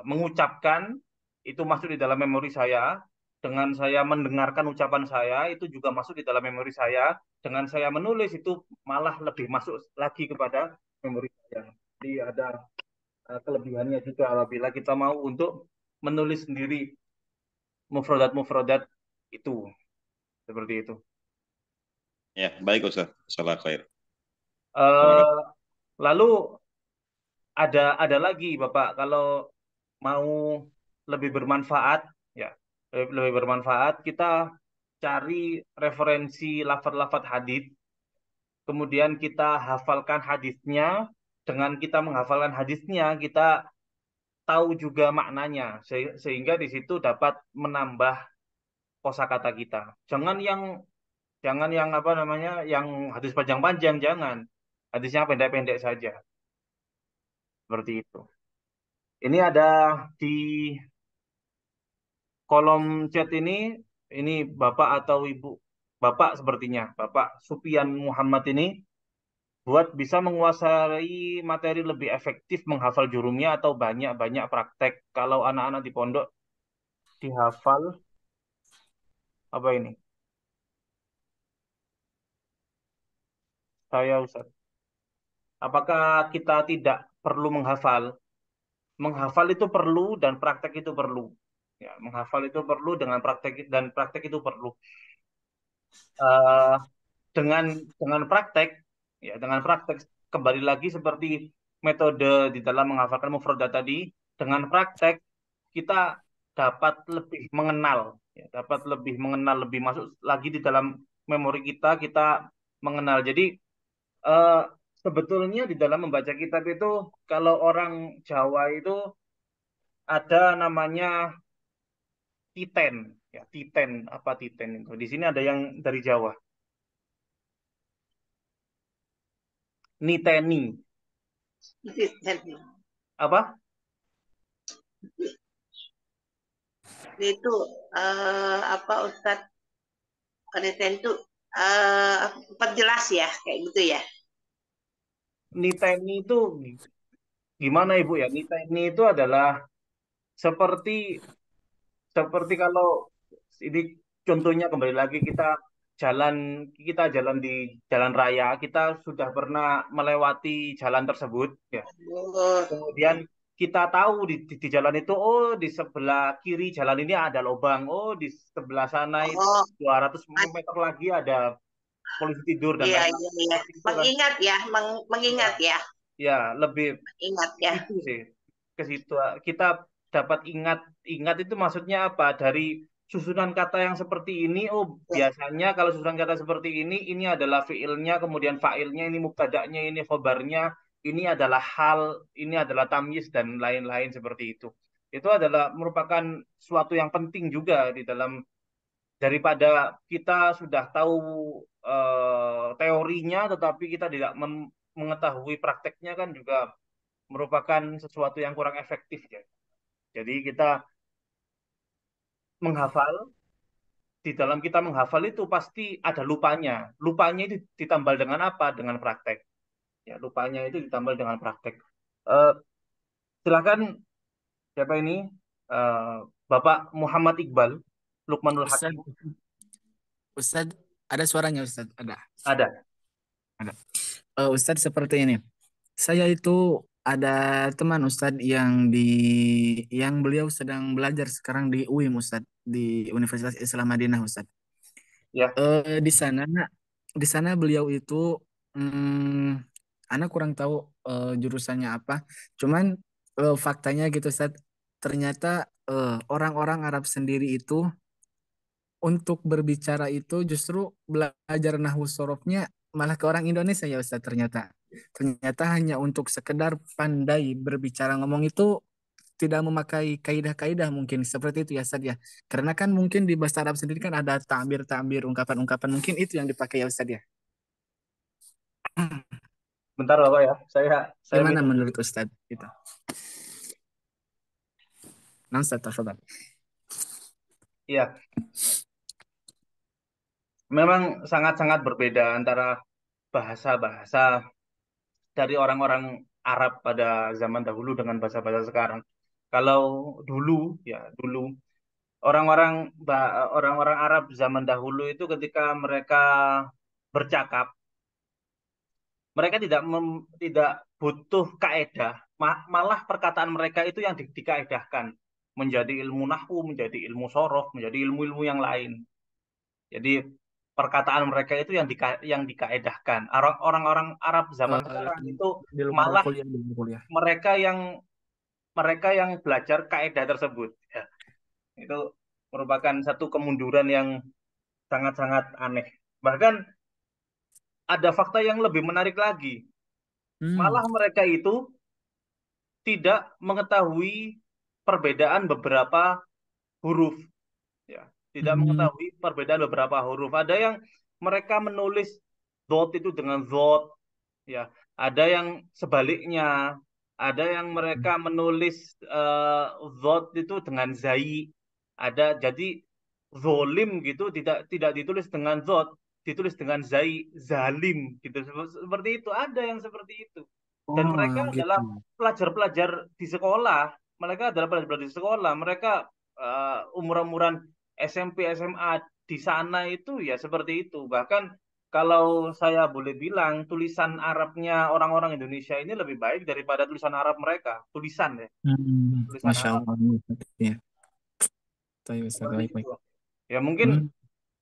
mengucapkan itu masuk di dalam memori saya, dengan saya mendengarkan ucapan saya itu juga masuk di dalam memori saya, dengan saya menulis itu malah lebih masuk lagi kepada memori saya. Jadi ada kelebihannya juga apabila kita mau untuk menulis sendiri mufrodat-mufrodat itu seperti itu. Ya, baik Ustaz. Salah khair. Terima Eh, kasih. lalu ada lagi Bapak, kalau mau lebih bermanfaat, ya lebih bermanfaat, kita cari referensi lafaz-lafaz hadis, kemudian kita hafalkan hadisnya. Dengan kita menghafalkan hadisnya kita tahu juga maknanya, sehingga di situ dapat menambah kosakata kita. Jangan yang apa namanya, yang hadis panjang-panjang, jangan. Hadisnya pendek-pendek saja, seperti itu. Ini ada di kolom chat ini Bapak atau Ibu, Bapak sepertinya, Bapak Supian Muhammad ini, buat bisa menguasai materi lebih efektif menghafal jurumnya atau banyak-banyak praktek. Kalau anak-anak di pondok dihafal, apa ini? Saya Ustaz. Apakah kita tidak perlu menghafal. Menghafal itu perlu dan praktek itu perlu. Ya, menghafal itu perlu dan praktek itu perlu. Eh, dengan praktek, ya dengan praktek kembali lagi seperti metode di dalam menghafalkan mufradat tadi, dengan praktek kita dapat lebih mengenal, ya, dapat lebih mengenal, lebih masuk lagi di dalam memori kita, kita mengenal. Jadi eh, sebetulnya di dalam membaca kitab itu, kalau orang Jawa itu ada namanya titen, ya titen, apa titen itu? Di sini ada yang dari Jawa, niteni, apa? Itu apa Ustadz Kaniten itu perjelas ya kayak gitu ya. Niteni itu gimana Ibu ya? Niteni itu adalah seperti seperti kalau ini contohnya kembali lagi jalan kita jalan di jalan raya, kita sudah pernah melewati jalan tersebut, ya. Oh, Kemudian kita tahu di jalan itu, oh di sebelah kiri jalan ini ada lubang, oh di sebelah sana itu oh, 200 meter lagi ada polisi tidur dan iya lain-lain. iya iya. Seperti itu kan. Mengingat ya, Ya, mengingat ya, ya lebih ingat ke ya. situ sih. Ke situ kita dapat ingat itu maksudnya apa? Dari susunan kata yang seperti ini, oh Ya. biasanya kalau susunan kata seperti ini adalah fiilnya, kemudian fa'ilnya, ini mubtada'nya, ini khobarnya, ini adalah hal, ini adalah tamyiz dan lain-lain seperti itu. Itu adalah merupakan suatu yang penting juga di dalam, daripada kita sudah tahu teorinya tetapi kita tidak mengetahui prakteknya, kan juga merupakan sesuatu yang kurang efektif ya. Jadi kita menghafal, di dalam kita menghafal itu pasti ada lupanya. Lupanya itu ditambal dengan apa? Dengan praktek. Ya, lupanya itu ditambal dengan praktek. Eh, Silakan, siapa ini? Eh, Bapak Muhammad Iqbal, Lukmanul Ustad, Hakim. Ustad, ada suaranya Ustad, Ada. ada. Ustad seperti ini. Saya itu ada teman Ustad yang beliau sedang belajar sekarang di UIM Ustad, di Universitas Islam Madinah Ustad. Ya. Di sana beliau itu, anak kurang tahu jurusannya apa. Cuman faktanya gitu Ustad, ternyata orang-orang Arab sendiri itu untuk berbicara itu justru belajar nahwu sorofnya malah ke orang Indonesia ya Ustaz ternyata. Ternyata hanya untuk sekedar pandai berbicara ngomong itu tidak memakai kaidah-kaidah mungkin seperti itu ya Ustaz ya. Karena kan mungkin di bahasa Arab sendiri kan ada ta'bir-ta'bir, ungkapan-ungkapan mungkin itu yang dipakai ya Ustaz ya. Bentar Bapak ya. Saya Gimana minum dulu. menurut Ustaz itu? Nah Ustaz, tafadhal. Iya, memang sangat-sangat berbeda antara bahasa-bahasa dari orang-orang Arab pada zaman dahulu dengan bahasa-bahasa sekarang. Kalau dulu orang-orang orang-orang Arab zaman dahulu itu ketika mereka bercakap, mereka tidak butuh kaedah, malah perkataan mereka itu yang dikaedahkan menjadi ilmu nahwu, menjadi ilmu sorof, menjadi ilmu-ilmu yang lain. Jadi perkataan mereka itu yang dikaedahkan. Orang-orang Arab zaman sekarang itu Di luar malah kuliah, di luar kuliah. mereka yang belajar kaedah tersebut. Ya, itu merupakan satu kemunduran yang sangat-sangat aneh. Bahkan ada fakta yang lebih menarik lagi. Hmm. Malah mereka itu tidak mengetahui perbedaan beberapa huruf. Ya, tidak Hmm. mengetahui perbedaan beberapa huruf. Ada yang mereka menulis dot itu dengan dot, ya. Ada yang sebaliknya. Ada yang mereka menulis dot itu dengan zai. Jadi zolim gitu tidak ditulis dengan dot, ditulis dengan zai, zalim gitu. Seperti itu. Ada yang seperti itu. Dan Oh, mereka gitu. adalah pelajar-pelajar di sekolah. Mereka adalah pelajar-pelajar di sekolah. Mereka umur-umuran SMP, SMA di sana itu ya seperti itu. Bahkan kalau saya boleh bilang, tulisan Arabnya orang-orang Indonesia ini lebih baik daripada tulisan Arab mereka. Tulisan ya, tulisan Masya Arab. Allah. Ya, tahu Ustaz. Seperti Baik, baik. itu. Ya mungkin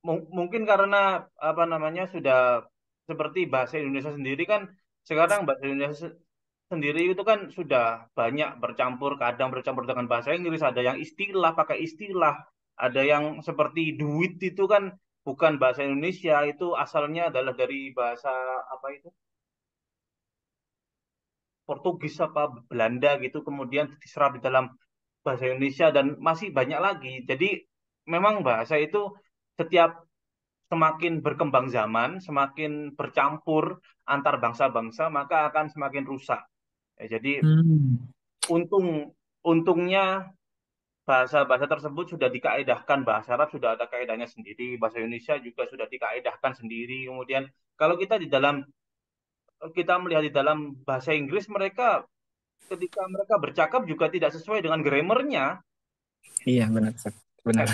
Hmm. mungkin karena apa namanya sudah seperti bahasa Indonesia sendiri kan, sekarang bahasa Indonesia sendiri itu kan sudah banyak bercampur, kadang bercampur dengan bahasa Inggris, ada yang istilah pakai istilah, ada yang seperti duit itu kan bukan bahasa Indonesia, itu asalnya adalah dari bahasa apa itu, Portugis apa Belanda gitu, kemudian diserap di dalam bahasa Indonesia dan masih banyak lagi. Jadi memang bahasa itu setiap semakin berkembang zaman, semakin bercampur antar bangsa-bangsa, maka akan semakin rusak. Ya, jadi Hmm. untungnya bahasa-bahasa tersebut sudah dikaedahkan, bahasa Arab sudah ada kaedahnya sendiri, bahasa Indonesia juga sudah dikaedahkan sendiri. Kemudian kalau kita melihat di dalam bahasa Inggris, mereka ketika mereka bercakap juga tidak sesuai dengan grammarnya. Iya, benar, Ustaz. Benar.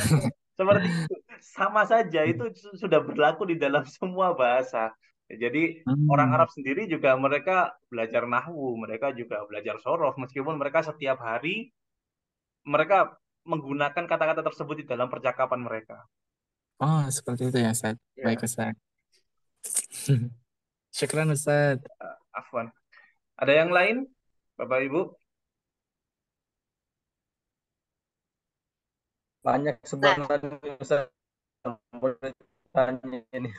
Seperti itu. Sama saja itu sudah berlaku di dalam semua bahasa. Jadi orang Hmm. Arab sendiri juga mereka belajar nahwu, mereka juga belajar sorof, meskipun mereka setiap hari mereka menggunakan kata-kata tersebut di dalam percakapan mereka. Oh, seperti itu ya, Ustaz. Baik, Ya, Ustaz. Syukran, Ustaz. Afwan. Ada yang lain, Bapak Ibu? Banyak Nah, sebenarnya Ustaz, yang boleh tanya ini.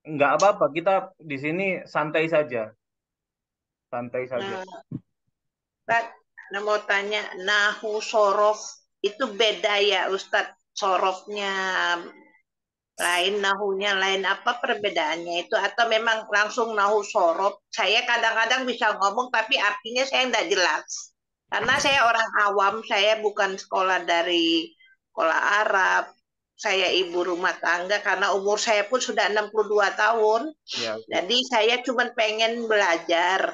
Enggak apa-apa, kita di sini santai saja, santai saja. nah, Ustaz, Nah, mau tanya, nahu sorof itu beda ya Ustadz? Sorofnya lain, nahunya lain, apa perbedaannya itu? Atau memang langsung nahu sorof? Saya kadang-kadang bisa ngomong tapi artinya saya tidak jelas. Karena saya orang awam, saya bukan sekolah dari sekolah Arab. Saya ibu rumah tangga karena umur saya pun sudah 62 tahun. Ya, Jadi saya cuma pengen belajar.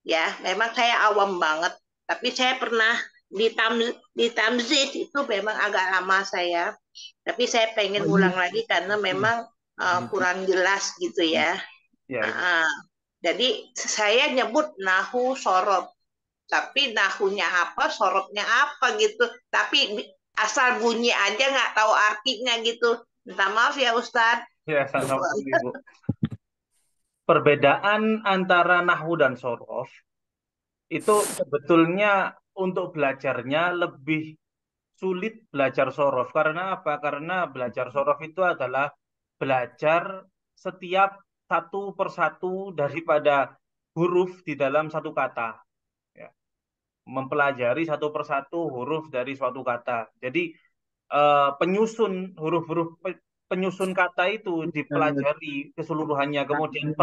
Ya, memang saya awam banget. Tapi saya pernah di Tamzid itu memang agak lama saya. Tapi saya pengen ulang lagi karena memang kurang jelas gitu ya. ya itu. Jadi saya nyebut nahu sorob. Tapi nahunya apa, sorobnya apa gitu. Tapi asal bunyi aja nggak tahu artinya gitu. Minta maaf ya Ustadz. Ya, sama-sama Ibu. Perbedaan antara nahwu dan sorof itu sebetulnya untuk belajarnya lebih sulit belajar sorof. Karena apa? Karena belajar sorof itu adalah belajar setiap satu persatu daripada huruf di dalam satu kata. Ya. Mempelajari satu persatu huruf dari suatu kata. Jadi penyusun huruf-huruf penyusun kata itu dipelajari keseluruhannya, kemudian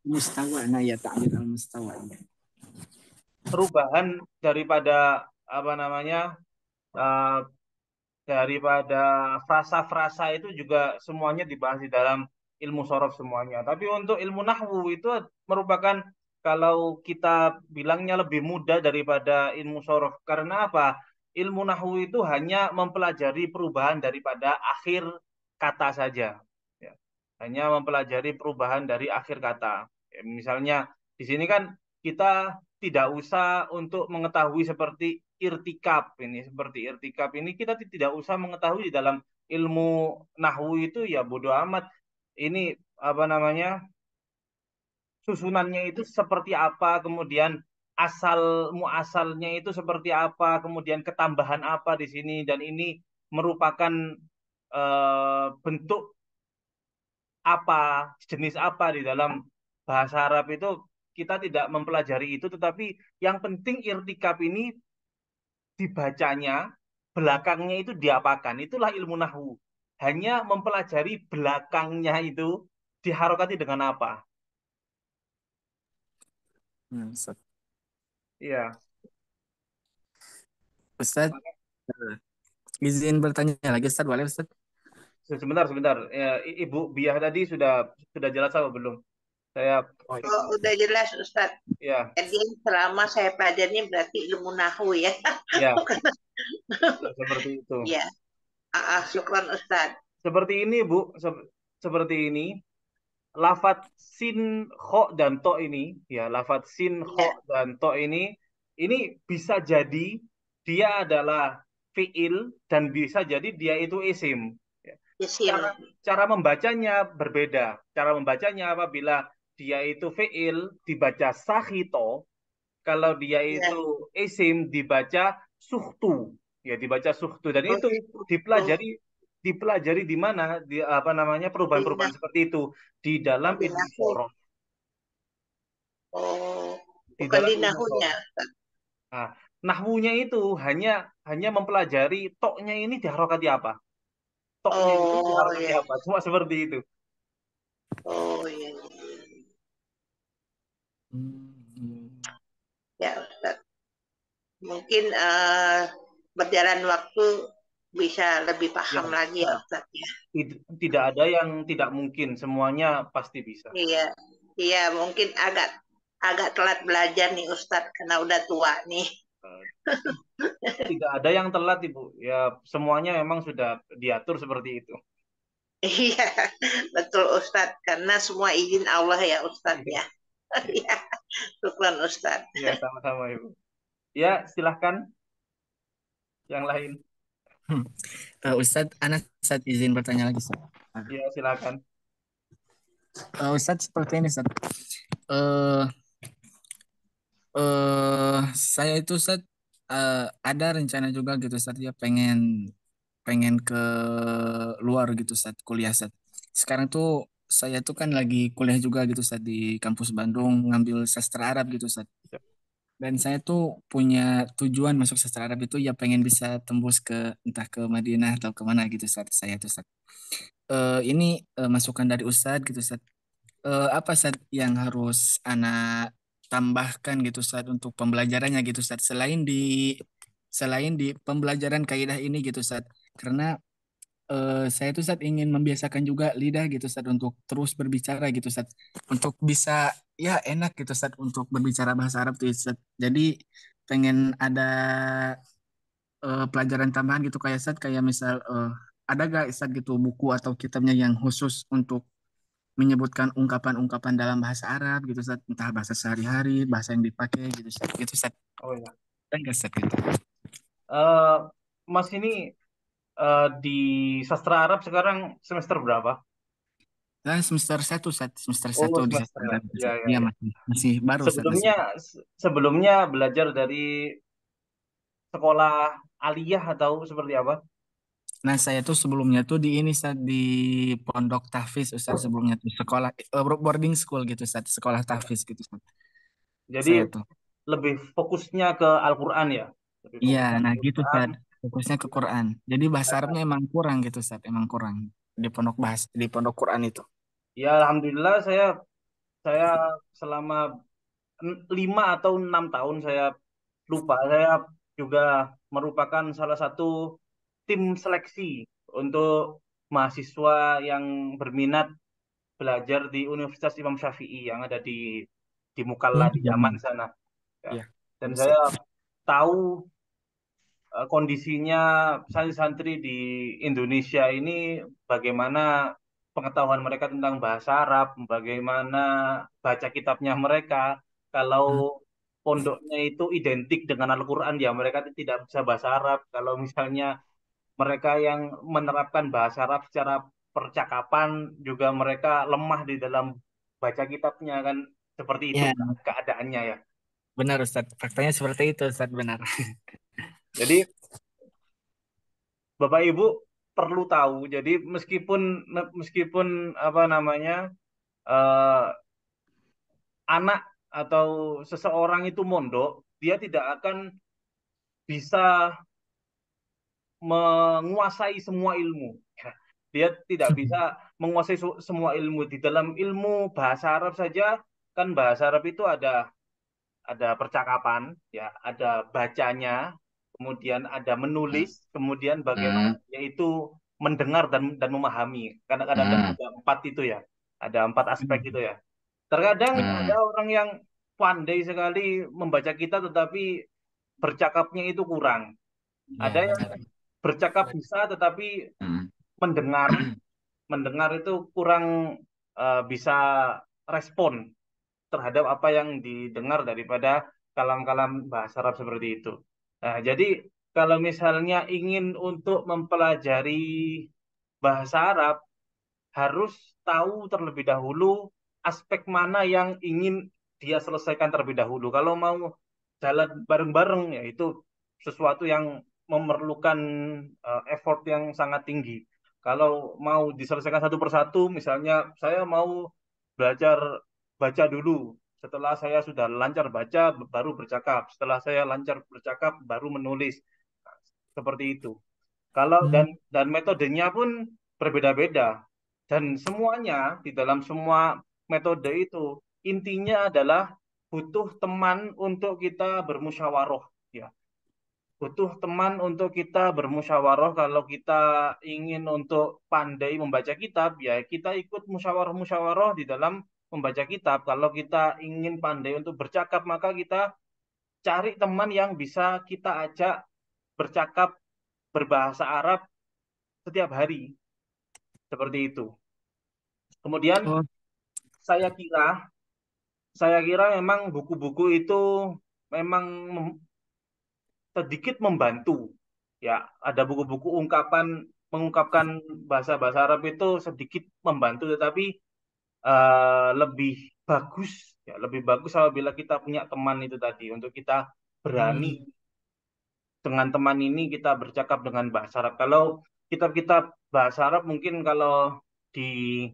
Mustawa, nah ya ta'lil al-mustawa. perubahan daripada apa namanya eh, daripada frasa-frasa itu juga semuanya dibahas di dalam ilmu sorof semuanya. Tapi untuk ilmu nahwu itu merupakan kalau kita bilangnya lebih mudah daripada ilmu sorof. Karena apa? Ilmu nahwu itu hanya mempelajari perubahan daripada akhir kata saja. Ya. Hanya mempelajari perubahan dari akhir kata. Ya, misalnya di sini kan kita tidak usah untuk mengetahui seperti irtikab ini kita tidak usah mengetahui di dalam ilmu nahwu itu ya bodoh amat ini apa namanya susunannya itu seperti apa kemudian asal muasalnya itu seperti apa kemudian ketambahan apa di sini dan ini merupakan bentuk apa jenis apa di dalam bahasa Arab itu kita tidak mempelajari itu tetapi yang penting irtikab ini dibacanya, belakangnya itu diapakan. Itulah ilmu nahwu. Hanya mempelajari belakangnya itu diharokati dengan apa. Ustaz. Iya. Ustaz, izin bertanya lagi, Ustaz, boleh, Ustaz? Sebentar, sebentar. Ya, Ibu Biah tadi sudah jelas apa belum? Saya Oh, iya. Oh, udah jelas Ustadz. ya, Jadi selama saya pelajari berarti ilmu nahu ya. ya, seperti itu. Ya, syukran Ustadz. Seperti ini, Bu. seperti ini, lafat sin, kho, dan to ini, ya, lafat sin, Iya, kho, dan to ini bisa jadi dia adalah fiil dan bisa jadi dia itu isim. Ya. isim. Cara membacanya berbeda. Cara membacanya apabila dia itu fiil dibaca sahito, kalau dia Ya. itu isim dibaca suhtu, ya dibaca suhtu, dan Oh, itu itu. dipelajari di mana, di apa namanya, Di perubahan-perubahan nah- seperti itu di dalam di ilmu nahu. sorof, Oh, di bukan dalam di ilmu nahunya. sorof. Nah, nahwunya itu hanya mempelajari toknya ini diharokati apa, toknya itu Oh, diharokati ya. apa, cuma seperti itu. Oh, iya. Hmm. Ya, Ustaz. Mungkin berjalan waktu bisa lebih Ya, paham lagi ya, Ustaz. Ya. tidak ada yang tidak mungkin, semuanya pasti bisa. Iya, iya, mungkin agak agak telat belajar nih Ustadz karena udah tua nih. Tidak ada yang telat, Ibu. Ya, semuanya memang sudah diatur seperti itu. Iya, betul Ustadz karena semua izin Allah ya Ustadz ya. Iya, syukran Ustadz. Ya, sama-sama, Ibu. Ya, silahkan yang lain. Ustadz, Ustadz izin bertanya lagi, Ustadz. Ya, silakan. Ustadz seperti ini, Ustadz. Eh, saya itu Ustadz ada rencana juga gitu Ustadz, ya pengen pengen ke luar gitu Ustadz, kuliah Ustadz. Sekarang tuh saya tuh kan lagi kuliah juga gitu Ustadz di kampus Bandung, ngambil sastra Arab gitu Ustadz. Dan saya tuh punya tujuan masuk sastra Arab itu ya pengen bisa tembus ke entah ke Madinah atau kemana gitu Ustadz. Saya tuh Ustadz. Ini masukan dari Ustadz gitu Ustadz. Apa Ustadz yang harus anak tambahkan gitu Ustadz untuk pembelajarannya gitu Ustadz, selain di pembelajaran kaidah ini gitu Ustadz. Karena saya tuh Ustadz ingin membiasakan juga lidah gitu Ustadz untuk terus berbicara gitu Ustadz, untuk bisa ya enak gitu Ustadz untuk berbicara bahasa Arab tuh Ustadz. Jadi pengen ada pelajaran tambahan gitu kayak Ustadz, kayak misal ada gak Ustadz gitu buku atau kitabnya yang khusus untuk menyebutkan ungkapan-ungkapan dalam bahasa Arab gitu Ustaz, entah bahasa sehari-hari, bahasa yang dipakai gitu Ustaz. Gitu Ustaz. Oh ya. Dan nggak Ustaz gitu. Eh, Mas ini di sastra Arab sekarang semester berapa? Nah, semester 1 Ustaz, semester Oh, 1 di semester sastra ya. Arab Ya, Ustaz. ya, Iya ya. masih baru Ustaz masih. Sebelumnya belajar dari sekolah aliyah atau seperti apa? Nah, saya tuh sebelumnya tuh di ini Ustaz, di Pondok Tahfiz Ustaz, sebelumnya tuh sekolah boarding school gitu Ustaz, sekolah tahfiz gitu Ustaz. Jadi Saya tuh. lebih fokusnya ke Al-Quran ya. Lebih Iya, fokusnya ke nah gitu Al-Quran. Ustaz. Fokusnya ke Quran. Jadi bahasa Arabnya emang kurang gitu Ustaz, emang kurang di pondok Quran itu. Ya, alhamdulillah saya selama 5 atau 6 tahun, saya lupa, saya juga merupakan salah satu tim seleksi untuk mahasiswa yang berminat belajar di Universitas Imam Syafi'i yang ada di Mukalla di Yaman Hmm. sana. Ya. Iya, Dan Ustaz. saya tahu kondisinya santri-santri di Indonesia ini, bagaimana pengetahuan mereka tentang bahasa Arab, bagaimana baca kitabnya mereka. Kalau Hmm. pondoknya itu identik dengan Al-Quran, ya mereka tidak bisa bahasa Arab. Kalau misalnya mereka yang menerapkan bahasa Arab secara percakapan, juga mereka lemah di dalam baca kitabnya, kan seperti itu Ya, keadaannya ya. benar Ustaz. Faktanya seperti itu Ustaz, benar. Jadi Bapak Ibu perlu tahu. Jadi meskipun meskipun apa namanya, eh, anak atau seseorang itu mondok, dia tidak akan bisa menguasai semua ilmu. Ya. Dia tidak bisa menguasai semua ilmu. Di dalam ilmu bahasa Arab saja, kan bahasa Arab itu ada percakapan, ya, ada bacanya, kemudian ada menulis, kemudian bagaimana yaitu mendengar dan memahami. Kadang-kadang kan ada empat itu ya, ada empat aspek itu ya. Terkadang ada orang yang pandai sekali membaca kita, tetapi bercakapnya itu kurang. Iya, Ada yang benar. bercakap bisa, tetapi mendengar mendengar itu kurang bisa respon terhadap apa yang didengar daripada kalam-kalam bahasa Arab seperti itu. Nah, jadi kalau misalnya ingin untuk mempelajari bahasa Arab, harus tahu terlebih dahulu aspek mana yang ingin dia selesaikan terlebih dahulu. Kalau mau jalan bareng-bareng, ya itu sesuatu yang memerlukan effort yang sangat tinggi. Kalau mau diselesaikan satu persatu, misalnya saya mau belajar baca dulu. Setelah saya sudah lancar baca, baru bercakap. Setelah saya lancar bercakap, baru menulis. Seperti itu. Kalau Hmm. dan metodenya pun berbeda-beda. Dan semuanya di dalam semua metode itu intinya adalah butuh teman untuk kita bermusyawarah, ya. Butuh teman untuk kita bermusyawarah. Kalau kita ingin untuk pandai membaca kitab, ya kita ikut musyawarah-musyawarah di dalam membaca kitab. Kalau kita ingin pandai untuk bercakap, maka kita cari teman yang bisa kita ajak bercakap berbahasa Arab setiap hari. Seperti itu. Kemudian Oh, saya kira saya kira memang buku-buku itu memang sedikit membantu. Ya, ada buku-buku mengungkapkan bahasa-bahasa Arab itu sedikit membantu, tetapi lebih bagus, ya lebih bagus apabila kita punya teman itu tadi, untuk kita berani hmm. dengan teman ini kita bercakap dengan bahasa Arab. Kalau kitab-kitab bahasa Arab mungkin kalau di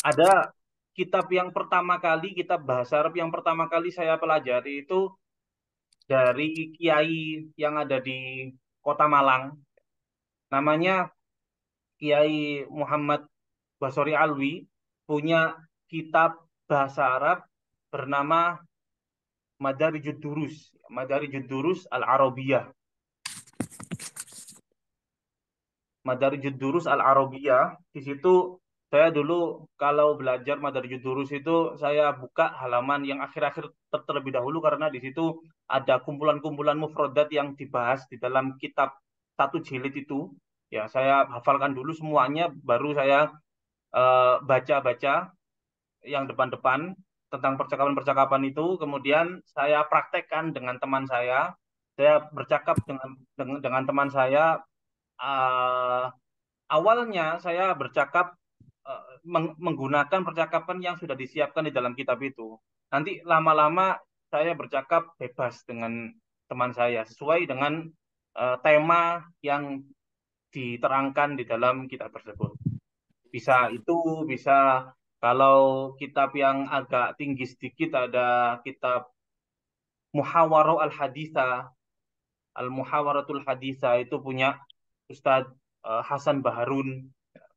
ada kitab yang pertama kali, kitab bahasa Arab yang pertama kali saya pelajari itu dari kiai yang ada di Kota Malang. Namanya Kiai Muhammad Basori Alwi, punya kitab bahasa Arab bernama Madarijud Durus, Madarijud Durus Al-Arabiyah. Madarijud Durus Al-Arabiyah. Di situ saya dulu kalau belajar Madarijud Durus itu saya buka halaman yang akhir-akhir terlebih dahulu, karena di situ ada kumpulan-kumpulan mufrodat yang dibahas di dalam kitab satu jilid itu. Ya, saya hafalkan dulu semuanya, baru saya baca-baca yang depan-depan tentang percakapan-percakapan itu. Kemudian saya praktekkan dengan teman saya. Saya bercakap dengan teman saya. eh, Awalnya saya bercakap menggunakan percakapan yang sudah disiapkan di dalam kitab itu. Nanti lama-lama saya bercakap bebas dengan teman saya sesuai dengan tema yang diterangkan di dalam kitab tersebut. Bisa itu, bisa kalau kitab yang agak tinggi sedikit ada kitab Muhawarah Al-Haditha. Al-Muhawaratul Haditha itu punya Ustadz Hasan Baharun.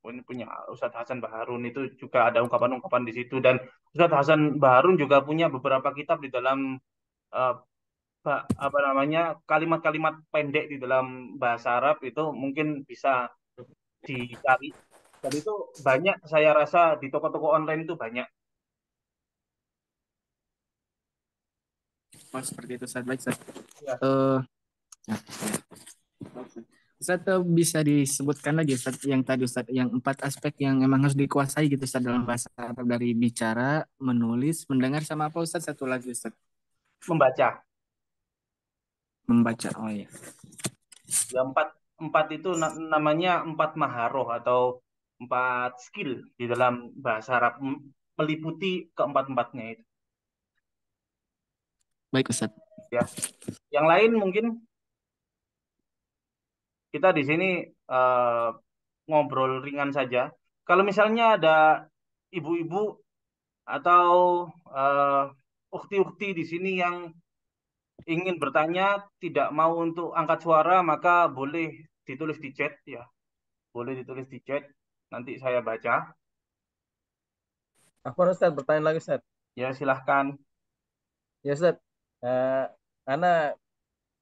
Punya Ustadz Hasan Baharun, itu juga ada ungkapan-ungkapan di situ. Dan Ustadz Hasan Baharun juga punya beberapa kitab di dalam eh, apa namanya, kalimat-kalimat pendek di dalam bahasa Arab, itu mungkin bisa dicari. Dan itu banyak, saya rasa di toko-toko online itu banyak. Oh, seperti itu Ustaz. Baik Ustaz. Ya. Eh, nah, Ustaz, bisa disebutkan lagi Ustaz yang tadi Ustaz, yang 4 aspek yang emang harus dikuasai gitu Ustaz dalam bahasa Arab, dari bicara, menulis, mendengar, sama apa Ustaz? Satu lagi Ustaz. Membaca. Membaca. Oh ya. Ya, empat itu namanya 4 maharoh atau 4 skill di dalam bahasa Arab, meliputi keempat-empatnya itu. Baik Ustaz. Ya, yang lain mungkin kita di sini eh, ngobrol ringan saja. Kalau misalnya ada ibu-ibu atau eh, ukti-ukti di sini yang ingin bertanya, tidak mau untuk angkat suara, maka boleh ditulis di chat, ya. Boleh ditulis di chat. Nanti saya baca. Aku Ustaz bertanya lagi Ustaz. Ya, silahkan. Ya Ustaz, eh, Ana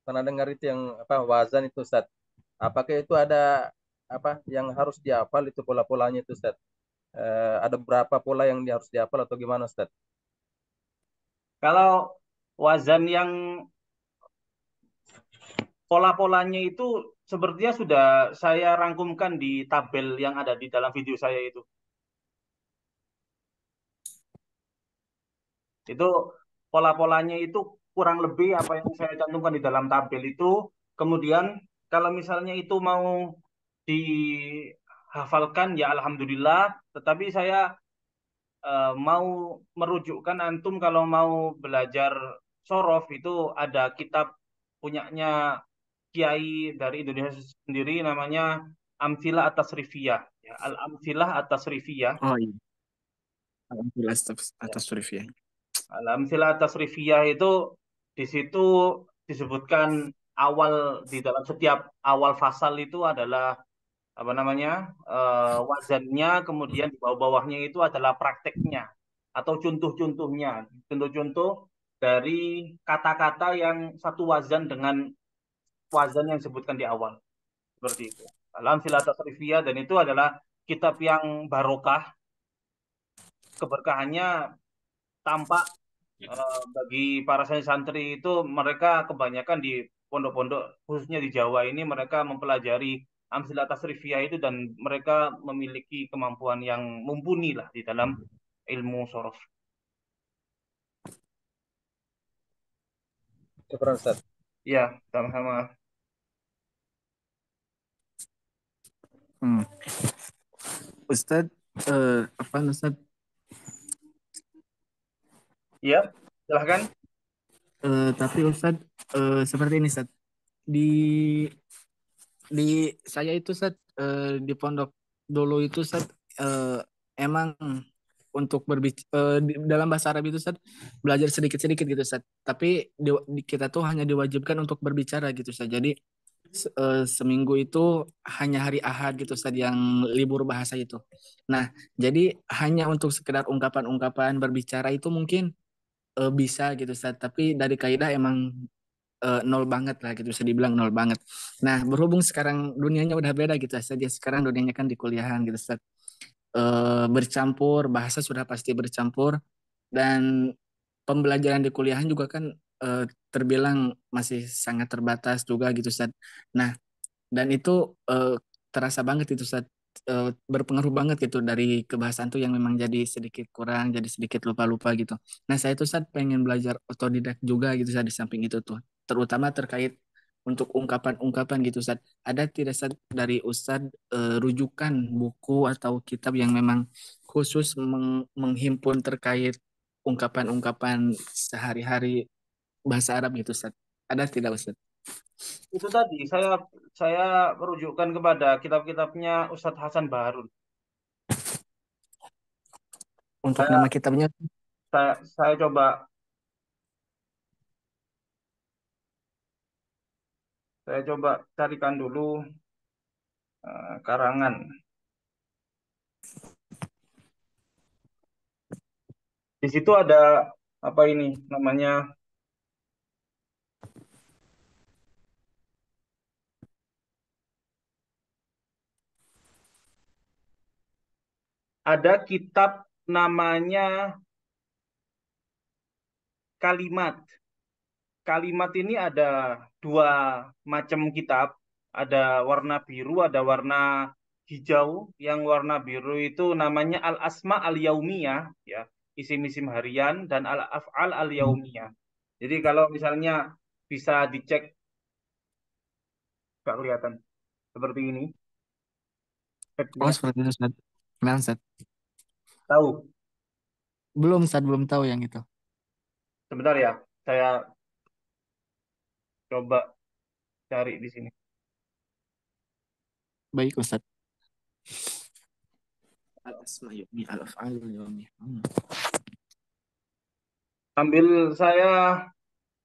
pernah dengar itu yang apa wazan itu Ustaz. Apakah itu ada apa yang harus dihafal itu pola-polanya itu Ustaz? Ada berapa pola yang harus dihafal atau gimana Ustaz? Kalau wazan yang pola-polanya itu sepertinya sudah saya rangkumkan di tabel yang ada di dalam video saya itu. Itu pola-polanya itu kurang lebih apa yang saya cantumkan di dalam tabel itu. Kemudian kalau misalnya itu mau dihafalkan ya alhamdulillah, tetapi saya mau merujukkan antum kalau mau belajar sorof itu ada kitab punyanya kiai dari Indonesia sendiri namanya Amfilah atas Rifiyah ya, Al Amfilah atas Rifiyah. Oh iya, alhamdulillah Ya. atas review. Al Amfilah atas Rifiyah itu di situ disebutkan awal di dalam setiap awal fasal itu adalah apa namanya wazannya, kemudian di bawah-bawahnya itu adalah prakteknya atau contoh-contohnya, contoh-contoh dari kata-kata yang satu wazan dengan wazan yang disebutkan di awal seperti itu. Dalam Filatas Rifiyah, dan itu adalah kitab yang barokah, keberkahannya tampak bagi para santri itu, mereka kebanyakan di pondok-pondok khususnya di Jawa ini mereka mempelajari Amsilat Tasrifiyah itu dan mereka memiliki kemampuan yang mumpuni lah di dalam ilmu sorof. Syukran Ustaz. Ya, sama-sama. Ustadz, apa Ustadz? Ya, silahkan. Tapi Ustadz, seperti ini Ustadz. Di saya itu di pondok dulu itu emang untuk berbicara dalam bahasa Arab itu belajar sedikit-sedikit gitu tapi kita tuh hanya diwajibkan untuk berbicara gitu jadi seminggu itu hanya hari Ahad gitu yang libur bahasa itu. Nah, jadi hanya untuk sekedar ungkapan-ungkapan berbicara itu mungkin bisa gitu tapi dari kaidah emang nol banget lah gitu, bisa dibilang nol banget. Nah, berhubung sekarang dunianya udah beda gitu saja, sekarang dunianya kan di kuliahan gitu bercampur, bahasa sudah pasti bercampur, dan pembelajaran di kuliahan juga kan terbilang masih sangat terbatas juga gitu Ustaz. Nah, dan itu terasa banget itu berpengaruh banget gitu dari kebahasaan tuh yang memang jadi sedikit kurang, jadi sedikit lupa-lupa gitu. Nah, saya tuh pengen belajar otodidak juga gitu di samping itu tuh, terutama terkait untuk ungkapan-ungkapan gitu Ada tidak dari Ustadz rujukan buku atau kitab yang memang khusus menghimpun terkait ungkapan-ungkapan sehari-hari bahasa Arab gitu Ada tidak Ustadz? Itu tadi saya merujukkan kepada kitab-kitabnya Ustadz Hasan Baharun. Untuk Saya nama kitabnya saya coba carikan dulu karangan. Di situ ada apa ini namanya? Ada kitab namanya Kalimat. Kalimat ini ada dua macam kitab. Ada warna biru, ada warna hijau. Yang warna biru itu namanya Al-Asma Al-Yaumiyah, ya, isim-isim harian, dan Al-Af'al Al-Yaumiyah. Jadi kalau misalnya bisa dicek, nggak kelihatan seperti ini. oh Headnya. seperti itu Nah, Tahu? belum belum tahu yang itu. Sebentar ya, saya coba cari di sini. Baik Ustaz. Al-asma yu'mi al-af'al yu'mi. Sambil saya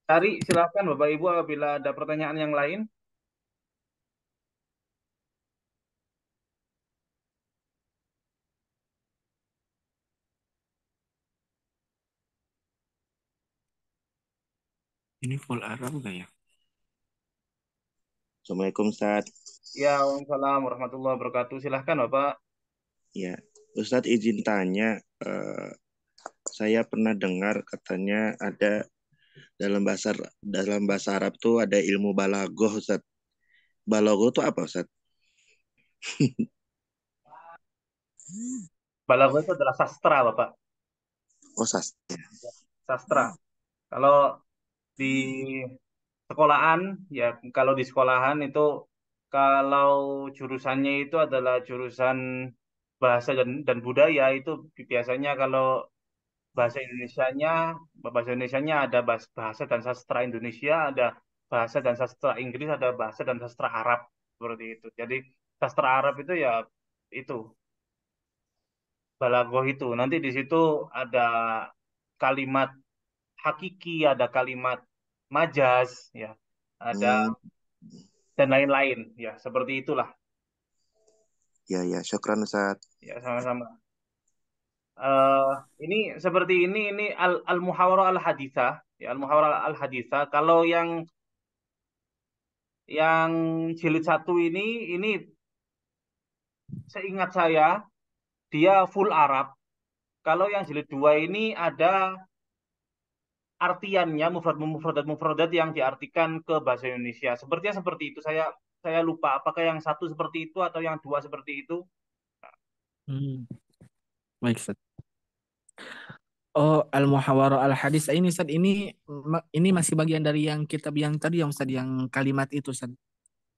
cari, silakan Bapak Ibu apabila ada pertanyaan yang lain. Ini full Arab gak ya? Assalamualaikum Ustaz. Ya, waalaikumsalam warahmatullahi wabarakatuh. Silahkan Bapak. Ya, Ustadz izin tanya, saya pernah dengar katanya ada dalam bahasa Arab tuh ada ilmu balagoh Ustadz. Balago itu apa, Ustaz? Balaghah itu adalah sastra, Bapak. Oh, sastra. Sastra. Kalau di sekolahan, ya kalau di sekolahan itu kalau jurusannya itu adalah jurusan bahasa dan budaya itu biasanya kalau bahasa Indonesianya ada bahasa dan sastra Indonesia, ada bahasa dan sastra Inggris, ada bahasa dan sastra Arab seperti itu. Jadi sastra Arab itu ya itu balaghah itu. Nanti di situ ada kalimat hakiki, ada kalimat majaz, ya, ada Hmm, dan lain-lain, ya seperti itulah. ya, ya. Syukran, Ustaz. Ya sama-sama. eh ini seperti ini al muhawarah al hadithah, ya al muhawarah al hadithah. Kalau yang jilid satu ini seingat saya dia full Arab. Kalau yang jilid dua ini ada artiannya mufradat yang diartikan ke bahasa Indonesia. Sepertinya seperti itu. Saya lupa apakah yang satu seperti itu atau yang dua seperti itu. Hmm, baik, Ustaz. Oh, Al-Muhawarah Al-Hadis ini, Ustaz, ini masih bagian dari yang kitab yang tadi yang Ustaz, yang kalimat itu, Ustaz.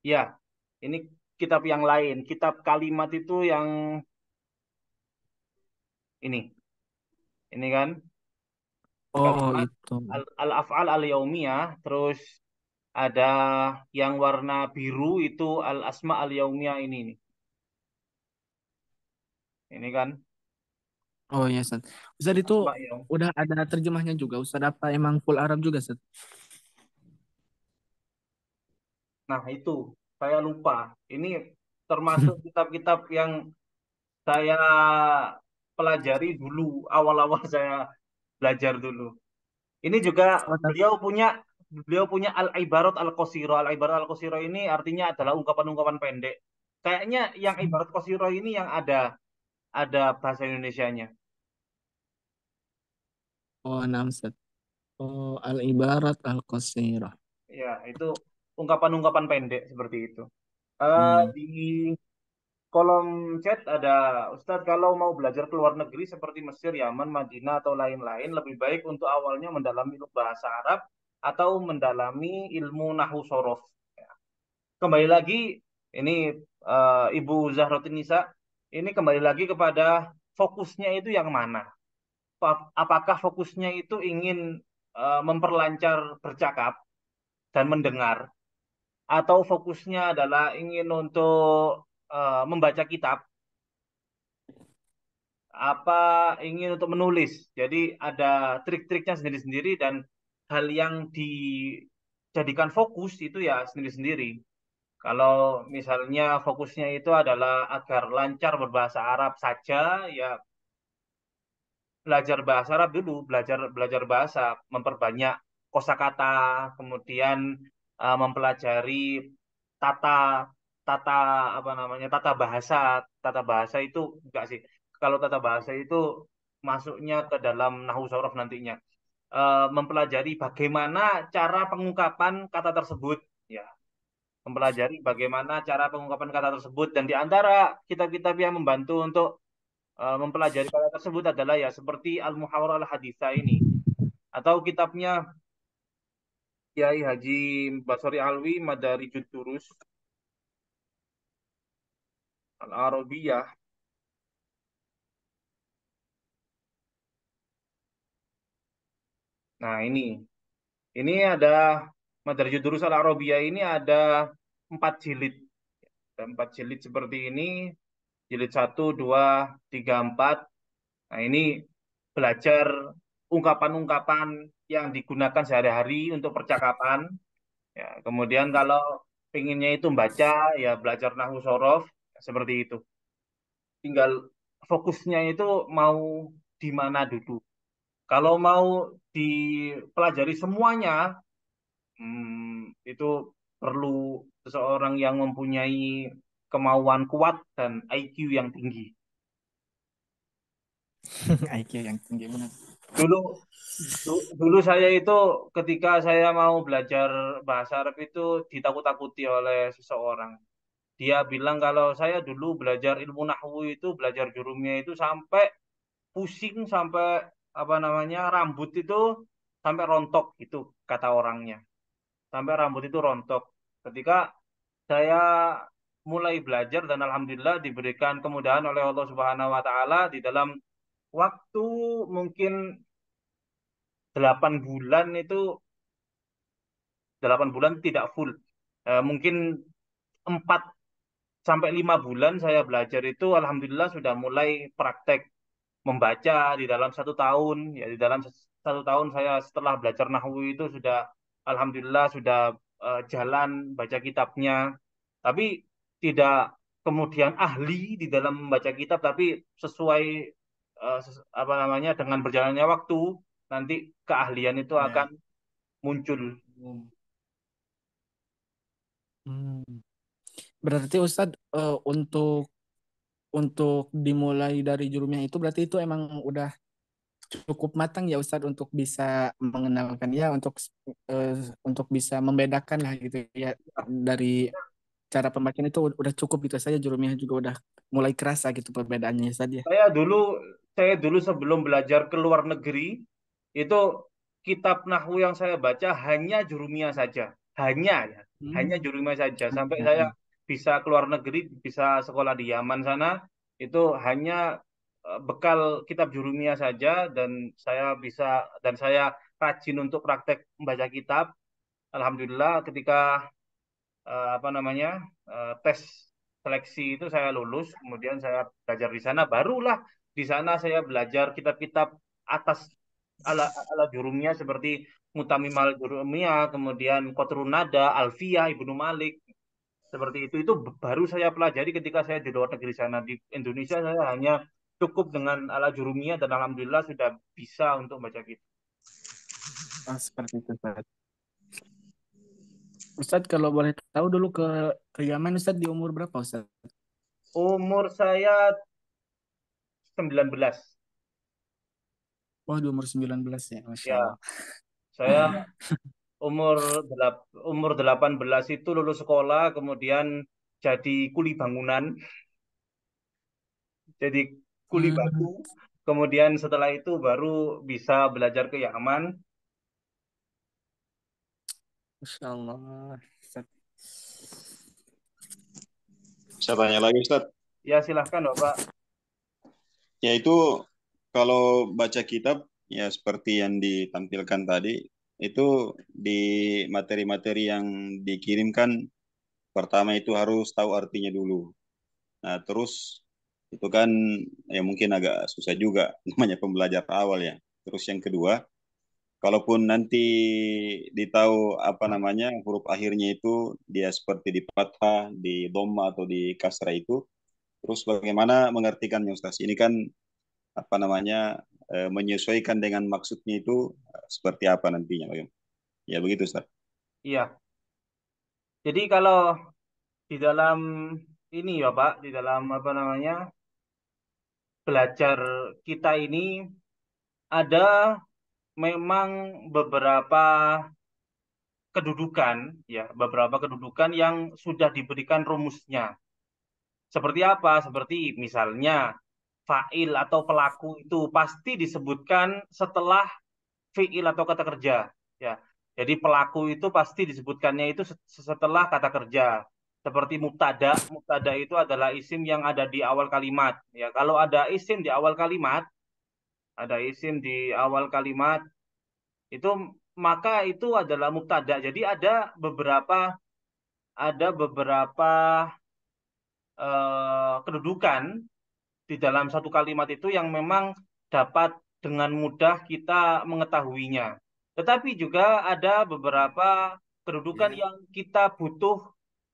Ya, ini kitab yang lain. Kitab kalimat itu yang ini. Ini kan Oh, kalimat itu. al-af'al al-yaumiyah, terus ada yang warna biru itu al-asma al-yaumiyah ini nih. Ini kan Oh, ya, Ustaz. Ustaz, itu asma yaum. udah ada terjemahnya juga, Ustaz, apa emang full Arab juga, Ustaz? Nah, itu saya lupa. Ini termasuk kitab-kitab yang saya pelajari dulu awal-awal saya belajar dulu. Ini juga Oh, beliau punya al-ibarat al-qasira. Al-ibarat al-qasira ini artinya adalah ungkapan-ungkapan pendek. Kayaknya yang ibarat qasira ini yang ada bahasa Indonesianya. oh, enam, Ustaz. Oh, Al-Ibarat Al-Qasirah. Ya, itu ungkapan-ungkapan pendek seperti itu. Hmm. Di kolom chat ada Ustadz, kalau mau belajar ke luar negeri seperti Mesir, Yaman, Madinah atau lain-lain, lebih baik untuk awalnya mendalami ilmu bahasa Arab atau mendalami ilmu nahwu sorof. Ya. Kembali lagi ini Ibu Zahrotin Nisa, ini kembali lagi kepada fokusnya itu yang mana? Apakah fokusnya itu ingin memperlancar bercakap dan mendengar, atau fokusnya adalah ingin untuk membaca kitab, apa ingin untuk menulis. Jadi ada trik-triknya sendiri-sendiri dan hal yang dijadikan fokus itu ya sendiri-sendiri. Kalau misalnya fokusnya itu adalah agar lancar berbahasa Arab saja, ya belajar bahasa Arab dulu, belajar belajar bahasa, memperbanyak kosakata, kemudian mempelajari tata tata apa namanya tata bahasa itu enggak sih. Kalau tata bahasa itu masuknya ke dalam nahwu sorof nantinya. Mempelajari bagaimana cara pengungkapan kata tersebut, ya. Mempelajari bagaimana cara pengungkapan kata tersebut, dan di antara kitab-kitab yang membantu untuk mempelajari kata tersebut adalah ya seperti Al-Muhawarah Al-Haditsah ini, atau kitabnya Kiai Haji Basori Alwi Madarijud Durus Al-Arabiyah. Nah, ini ada Madarijud Durus Al-Arabiyah, ini ada 4 jilid. Ada 4 jilid seperti ini. Jilid 1, 2, 3, 4. Nah, ini belajar ungkapan-ungkapan yang digunakan sehari-hari untuk percakapan. Ya, kemudian kalau pinginnya itu baca, ya belajar nahwu sorof, seperti itu. Tinggal fokusnya itu mau di mana dulu. Kalau mau dipelajari semuanya, itu perlu seseorang yang mempunyai kemauan kuat dan IQ yang tinggi. IQ yang tinggi benar. Dulu dulu saya itu ketika saya mau belajar bahasa Arab itu ditakut-takuti oleh seseorang. Dia bilang kalau saya dulu belajar ilmu nahwu itu, belajar jurumnya itu sampai pusing, sampai apa namanya rambut itu sampai rontok itu kata orangnya. Sampai rambut itu rontok. Ketika saya mulai belajar dan alhamdulillah diberikan kemudahan oleh Allah Subhanahu wa taala di dalam waktu mungkin 8 bulan itu 8 bulan tidak full. Mungkin 4 sampai 5 bulan saya belajar itu alhamdulillah sudah mulai praktek membaca di dalam 1 tahun. Ya di dalam 1 tahun saya setelah belajar nahwu itu sudah alhamdulillah sudah jalan baca kitabnya. Tapi tidak kemudian ahli di dalam membaca kitab, tapi sesuai apa namanya dengan berjalannya waktu nanti keahlian itu Ya. akan muncul. Hmm. Berarti Ustadz untuk dimulai dari jurumnya itu berarti itu emang udah cukup matang ya Ustadz untuk bisa mengenalkan ya eh, untuk bisa membedakan lah gitu ya dari cara pembacaan itu udah cukup gitu saja jurumnya juga udah mulai kerasa gitu perbedaannya Ustadz ya. Saya dulu saya dulu sebelum belajar ke luar negeri itu kitab nahwu yang saya baca hanya jurumiyah saja. Hanya ya, hanya Hmm. jurumiyah saja. Sampai saya Hmm. bisa keluar negeri, bisa sekolah di Yaman sana, itu hanya bekal kitab jurumiyah saja dan saya bisa dan saya rajin untuk praktek membaca kitab. Alhamdulillah ketika apa namanya tes seleksi itu saya lulus, kemudian saya belajar di sana, barulah di sana saya belajar kitab-kitab atas ala ala jurumnya seperti Mutamimal Jurumiyah, kemudian Qatrun Nada, Alfiyah, Ibnu Malik, seperti itu baru saya pelajari ketika saya di luar negeri sana. Di Indonesia saya hanya cukup dengan ala jurumiyah dan alhamdulillah sudah bisa untuk baca kitab. Oh, seperti itu Ustadz. Ustadz kalau boleh tahu dulu ke Yaman Ustadz di umur berapa Ustadz? Umur saya 19. Oh di umur 19 ya Masya Ya, Allah. saya umur umur 18 itu lulus sekolah, kemudian jadi kuli bangunan, jadi kuli batu. Hmm, Kemudian setelah itu baru bisa belajar ke Yaman. Masya Allah. Ustadz. Saya tanya lagi, Ustaz. Ya silahkan Bapak. Yaitu kalau baca kitab, ya seperti yang ditampilkan tadi, itu di materi-materi yang dikirimkan, pertama itu harus tahu artinya dulu. Nah, terus itu kan ya mungkin agak susah juga namanya pembelajar awal ya. Terus yang kedua, kalaupun nanti ditahu apa namanya huruf akhirnya itu dia seperti di fathah, di dhamma atau di kasrah itu, terus bagaimana mengartikannya Ustaz? Ini kan apa namanya menyesuaikan dengan maksudnya itu seperti apa nantinya bagaimana? Ya begitu Ustaz. Iya. Jadi kalau di dalam ini ya Pak, di dalam apa namanya belajar kita ini ada memang beberapa kedudukan ya, beberapa kedudukan yang sudah diberikan rumusnya. Seperti apa? Seperti misalnya fa'il atau pelaku itu pasti disebutkan setelah fi'il atau kata kerja ya. Jadi pelaku itu pasti disebutkannya itu setelah kata kerja. Seperti mubtada, mubtada itu adalah isim yang ada di awal kalimat. Ya, kalau ada isim di awal kalimat, ada isim di awal kalimat itu maka itu adalah mubtada. Jadi ada beberapa kedudukan di dalam satu kalimat itu yang memang dapat dengan mudah kita mengetahuinya. Tetapi juga ada beberapa kedudukan yang kita butuh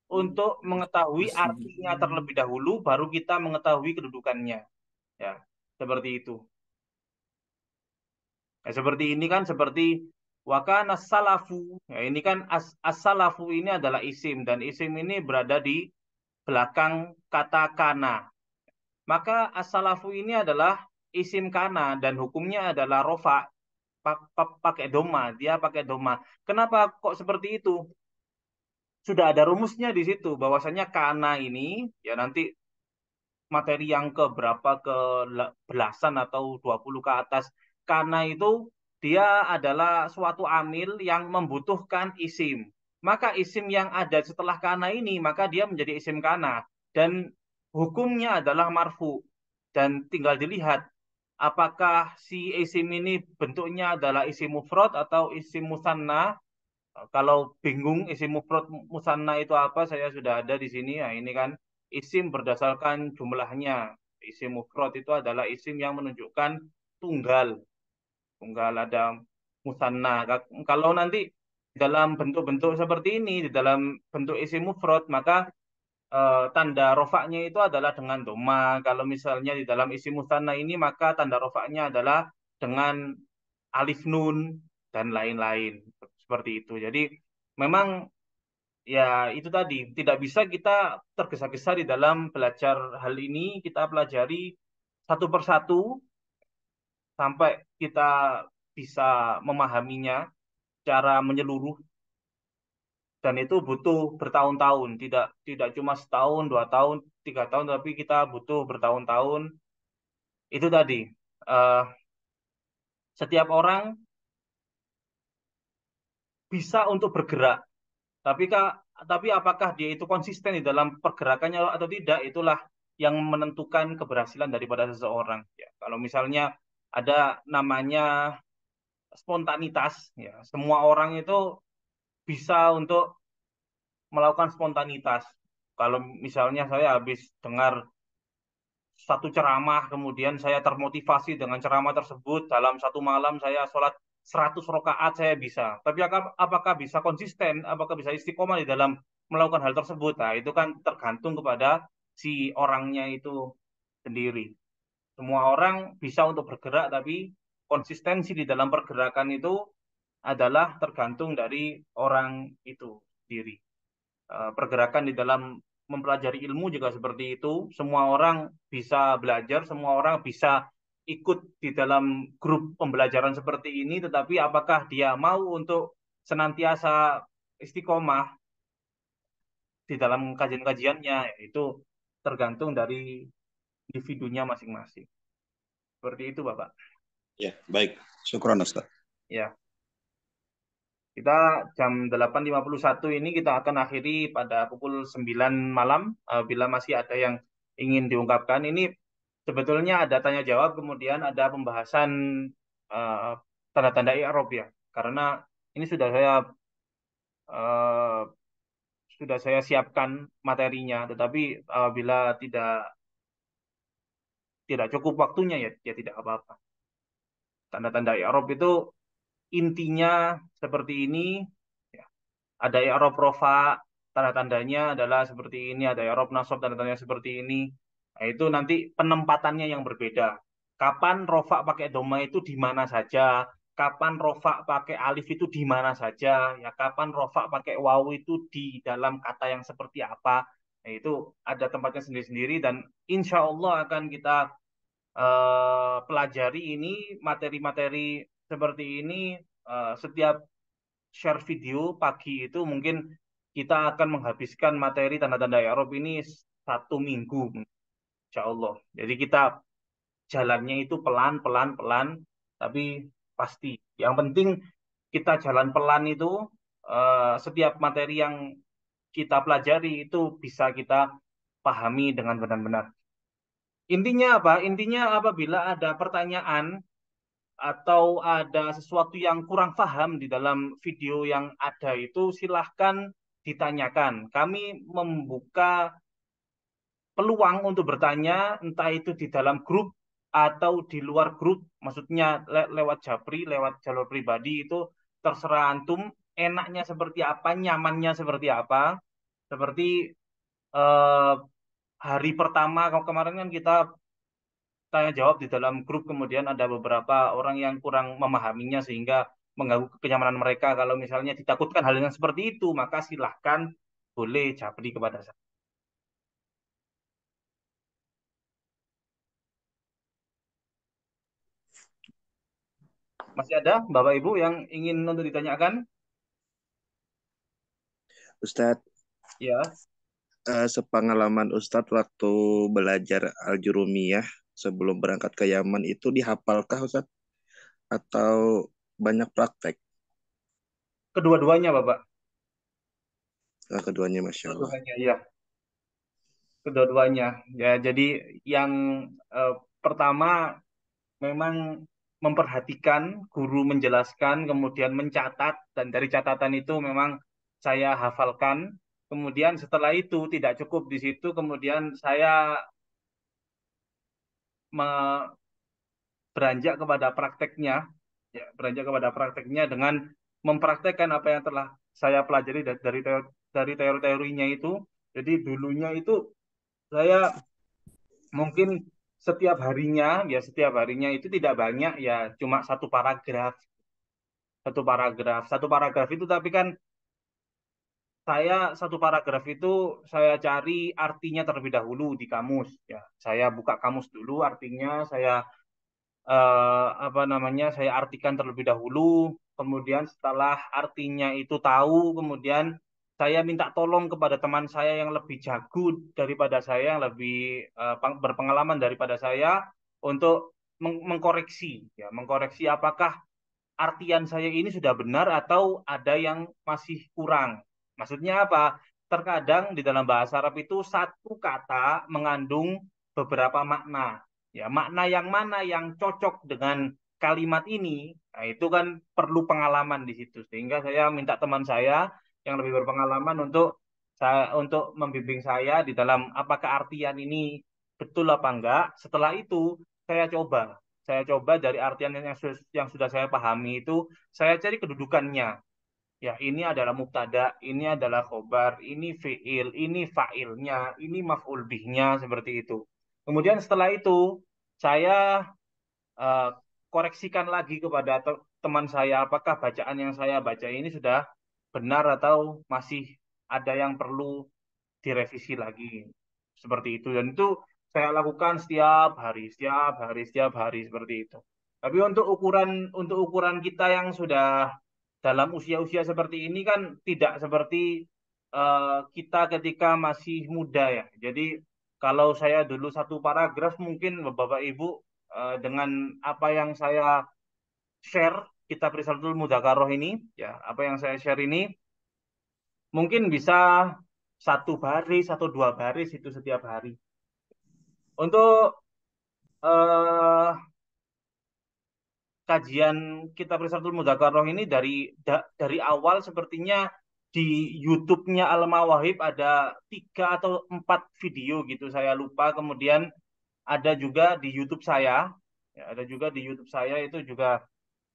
untuk mengetahui artinya terlebih dahulu, baru kita mengetahui kedudukannya. Ya, seperti itu. Nah, seperti ini kan seperti wakana salafu. Ya, ini kan as-salafu ini adalah isim dan isim ini berada di belakang kata kana. Maka as-salafu ini adalah isim kana dan hukumnya adalah rofa, pakai doma, dia pakai doma. Kenapa kok seperti itu? Sudah ada rumusnya di situ bahwasanya kana ini ya nanti materi yang ke berapa, ke belasan atau 20 ke atas. Karena itu dia adalah suatu amil yang membutuhkan isim. Maka isim yang ada setelah kana ini, maka dia menjadi isim kana. Dan hukumnya adalah marfu. Dan tinggal dilihat apakah si isim ini bentuknya adalah isim mufrad atau isim musanna. Kalau bingung isim mufrad musanna itu apa, saya sudah ada di sini. Nah, ini kan isim berdasarkan jumlahnya. Isim mufrad itu adalah isim yang menunjukkan tunggal. Tunggal ada musanna. Kalau nanti dalam bentuk-bentuk seperti ini, di dalam bentuk isim mufrad, maka tanda rofaknya itu adalah dengan doma. Kalau misalnya di dalam isim musanna ini, maka tanda rofaknya adalah dengan alif nun dan lain-lain seperti itu. Jadi memang ya itu tadi tidak bisa kita tergesa-gesa di dalam belajar hal ini. Kita pelajari satu persatu sampai kita bisa memahaminya secara menyeluruh, dan itu butuh bertahun-tahun, tidak tidak cuma setahun, 2 tahun, 3 tahun, tapi kita butuh bertahun-tahun. Itu tadi eh, setiap orang bisa untuk bergerak. Tapi apakah dia itu konsisten di dalam pergerakannya atau tidak, itulah yang menentukan keberhasilan daripada seseorang. Ya, kalau misalnya ada namanya spontanitas, ya, semua orang itu bisa untuk melakukan spontanitas. Kalau misalnya saya habis dengar satu ceramah, kemudian saya termotivasi dengan ceramah tersebut, dalam satu malam saya sholat 100 rakaat saya bisa. Tapi apakah bisa konsisten, apakah bisa istiqomah di dalam melakukan hal tersebut? Nah, itu kan tergantung kepada si orangnya itu sendiri. Semua orang bisa untuk bergerak, tapi konsistensi di dalam pergerakan itu adalah tergantung dari orang itu sendiri. Pergerakan di dalam mempelajari ilmu juga seperti itu. Semua orang bisa belajar, semua orang bisa ikut di dalam grup pembelajaran seperti ini, tetapi apakah dia mau untuk senantiasa istiqomah di dalam kajian-kajiannya, itu tergantung dari individunya masing-masing. Seperti itu, Bapak. Ya, baik. Syukran, Ustaz. Ya. Kita jam 8.51 ini kita akan akhiri pada pukul 9 malam. Bila masih ada yang ingin diungkapkan, ini sebetulnya ada tanya jawab, kemudian ada pembahasan uh, tanda-tanda i'rab ya. Karena ini uh, sudah saya siapkan materinya, tetapi bila tidak cukup waktunya ya tidak apa-apa. Tanda-tanda i'rab itu intinya seperti ini. Ya. Ada i'rab rofa, tanda-tandanya adalah seperti ini. Ada i'rab nasab, tanda-tandanya seperti ini. Nah, itu nanti penempatannya yang berbeda. Kapan rofa pakai doma itu di mana saja? Kapan rofa pakai alif itu di mana saja? Ya, kapan rofa pakai wawu itu di dalam kata yang seperti apa? Nah, itu ada tempatnya sendiri-sendiri, dan insya Allah akan kita pelajari ini, materi-materi seperti ini setiap share video pagi itu mungkin kita akan menghabiskan materi tanda-tanda i'rab ini 1 minggu, insya Allah. Jadi kita jalannya itu pelan-pelan pelan, tapi pasti. Yang penting kita jalan pelan itu, setiap materi yang kita pelajari itu bisa kita pahami dengan benar-benar. Intinya apa? Intinya apabila ada pertanyaan atau ada sesuatu yang kurang paham di dalam video yang ada itu, silahkan ditanyakan. Kami membuka peluang untuk bertanya, entah itu di dalam grup atau di luar grup, maksudnya lewat Japri, lewat jalur pribadi, itu terserah antum, enaknya seperti apa, nyamannya seperti apa. Seperti eh, hari pertama kemarin kan kita tanya jawab di dalam grup, kemudian ada beberapa orang yang kurang memahaminya sehingga mengganggu kenyamanan mereka. Kalau misalnya ditakutkan hal yang seperti itu, maka silahkan boleh japri kepada saya. Masih ada Bapak Ibu yang ingin untuk ditanyakan? Ustadz, Ya. sepengalaman Ustadz waktu belajar Al-Jurumiyah sebelum berangkat ke Yaman itu dihafalkah Ustadz? Atau banyak praktek? Kedua-duanya, Bapak. Keduanya, Masya Allah. Kedua-duanya, ya. Kedua-duanya. Ya, jadi yang pertama memang memperhatikan guru menjelaskan, kemudian mencatat, dan dari catatan itu memang saya hafalkan. Kemudian setelah itu tidak cukup di situ, kemudian saya beranjak kepada prakteknya, ya, beranjak kepada prakteknya dengan mempraktekkan apa yang telah saya pelajari dari teori-teorinya itu. Jadi dulunya itu saya mungkin setiap harinya itu tidak banyak, ya cuma satu paragraf itu, tapi kan satu paragraf itu saya cari artinya terlebih dahulu di kamus, ya saya buka kamus dulu, artinya saya artikan terlebih dahulu, kemudian setelah artinya itu tahu, kemudian saya minta tolong kepada teman saya yang lebih jago daripada saya, yang lebih berpengalaman daripada saya, untuk mengkoreksi, ya mengkoreksi apakah artian saya ini sudah benar atau ada yang masih kurang. Maksudnya apa? Terkadang di dalam bahasa Arab itu satu kata mengandung beberapa makna. Ya, makna yang mana yang cocok dengan kalimat ini, nah itu kan perlu pengalaman di situ. Sehingga saya minta teman saya yang lebih berpengalaman untuk membimbing saya di dalam apakah artian ini betul apa enggak. Setelah itu saya coba dari artian yang sudah saya pahami itu, saya cari kedudukannya. Ya, ini adalah mubtada, ini adalah khobar, ini fiil, ini fa'ilnya, ini maf'ul bihnya, seperti itu. Kemudian setelah itu, saya eh, koreksikan lagi kepada teman saya, apakah bacaan yang saya baca ini sudah benar atau masih ada yang perlu direvisi lagi. Seperti itu. Dan itu saya lakukan setiap hari seperti itu. Tapi untuk ukuran kita yang sudah dalam usia-usia seperti ini kan tidak seperti kita ketika masih muda, ya. Jadi kalau saya dulu satu paragraf, mungkin Bapak Ibu dengan apa yang saya share Kitab Risalatul Mudzakarah ini, ya, apa yang saya share ini mungkin bisa satu baris atau dua baris itu setiap hari. Untuk eh, kajian Kitab Risalatul Mudzakarah ini dari awal sepertinya di YouTube-nya Al-Mawahib ada 3 atau 4 video gitu, saya lupa. Kemudian ada juga di YouTube saya, ya, ada juga di YouTube saya itu juga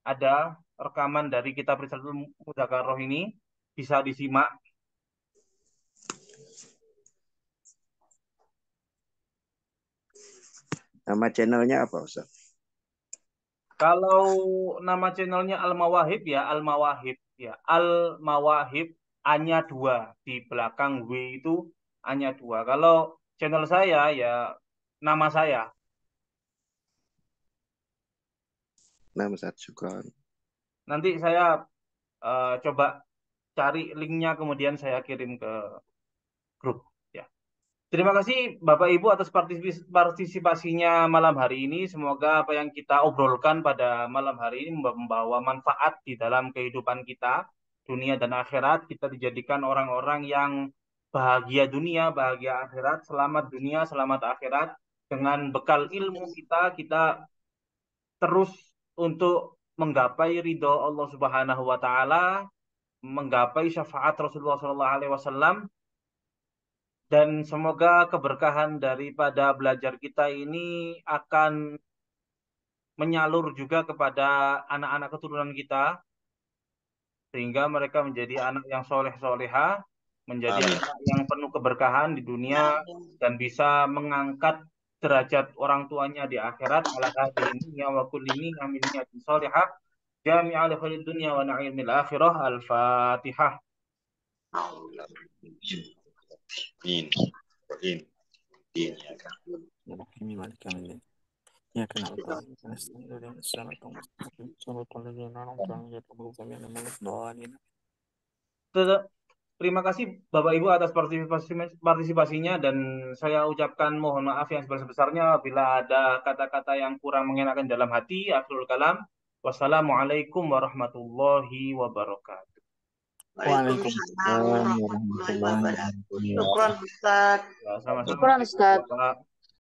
ada rekaman dari Kitab Risalatul Mudzakarah ini, bisa disimak. Nama channelnya apa Ustaz? Kalau nama channelnya Al-Mawahib, ya Al-Mawahib, ya Al-Mawahib, A-nya 2, di belakang W itu A-nya 2. Kalau channel saya, ya nama saya. Nah, Ustaz, syukran. Nanti saya coba cari linknya, kemudian saya kirim ke grup, ya. Terima kasih Bapak Ibu atas partisipasinya malam hari ini. Semoga apa yang kita obrolkan pada malam hari ini membawa manfaat di dalam kehidupan kita, dunia dan akhirat. Kita dijadikan orang-orang yang bahagia dunia, bahagia akhirat, selamat dunia, selamat akhirat. Dengan bekal ilmu kita terus untuk menggapai ridho Allah Subhanahu wa taala, menggapai syafaat Rasulullah SAW, dan semoga keberkahan daripada belajar kita ini akan menyalur juga kepada anak-anak keturunan kita, sehingga mereka menjadi anak yang soleh-soleha, menjadi Amin. anak yang penuh keberkahan di dunia, dan bisa mengangkat derajat orang tuanya di akhirat. Ala hadhihi wa kulli amin niyatin solihah jami'a li khairid dunya wa na'imil akhirah. Al-Fatihah. Amin. Amin. Ini balik yang ini. Ya, kenapa? Terima kasih Bapak Ibu atas partisipasinya dan saya ucapkan mohon maaf yang sebesar-besarnya bila ada kata-kata yang kurang mengenakan dalam hati. Akhirul kalam. Wassalamualaikum warahmatullahi wabarakatuh. Waalaikumsalam warahmatullahi wabarakatuh. Syukran Ustaz. Ya, sama-sama. Syukran, Ustaz. Bapak.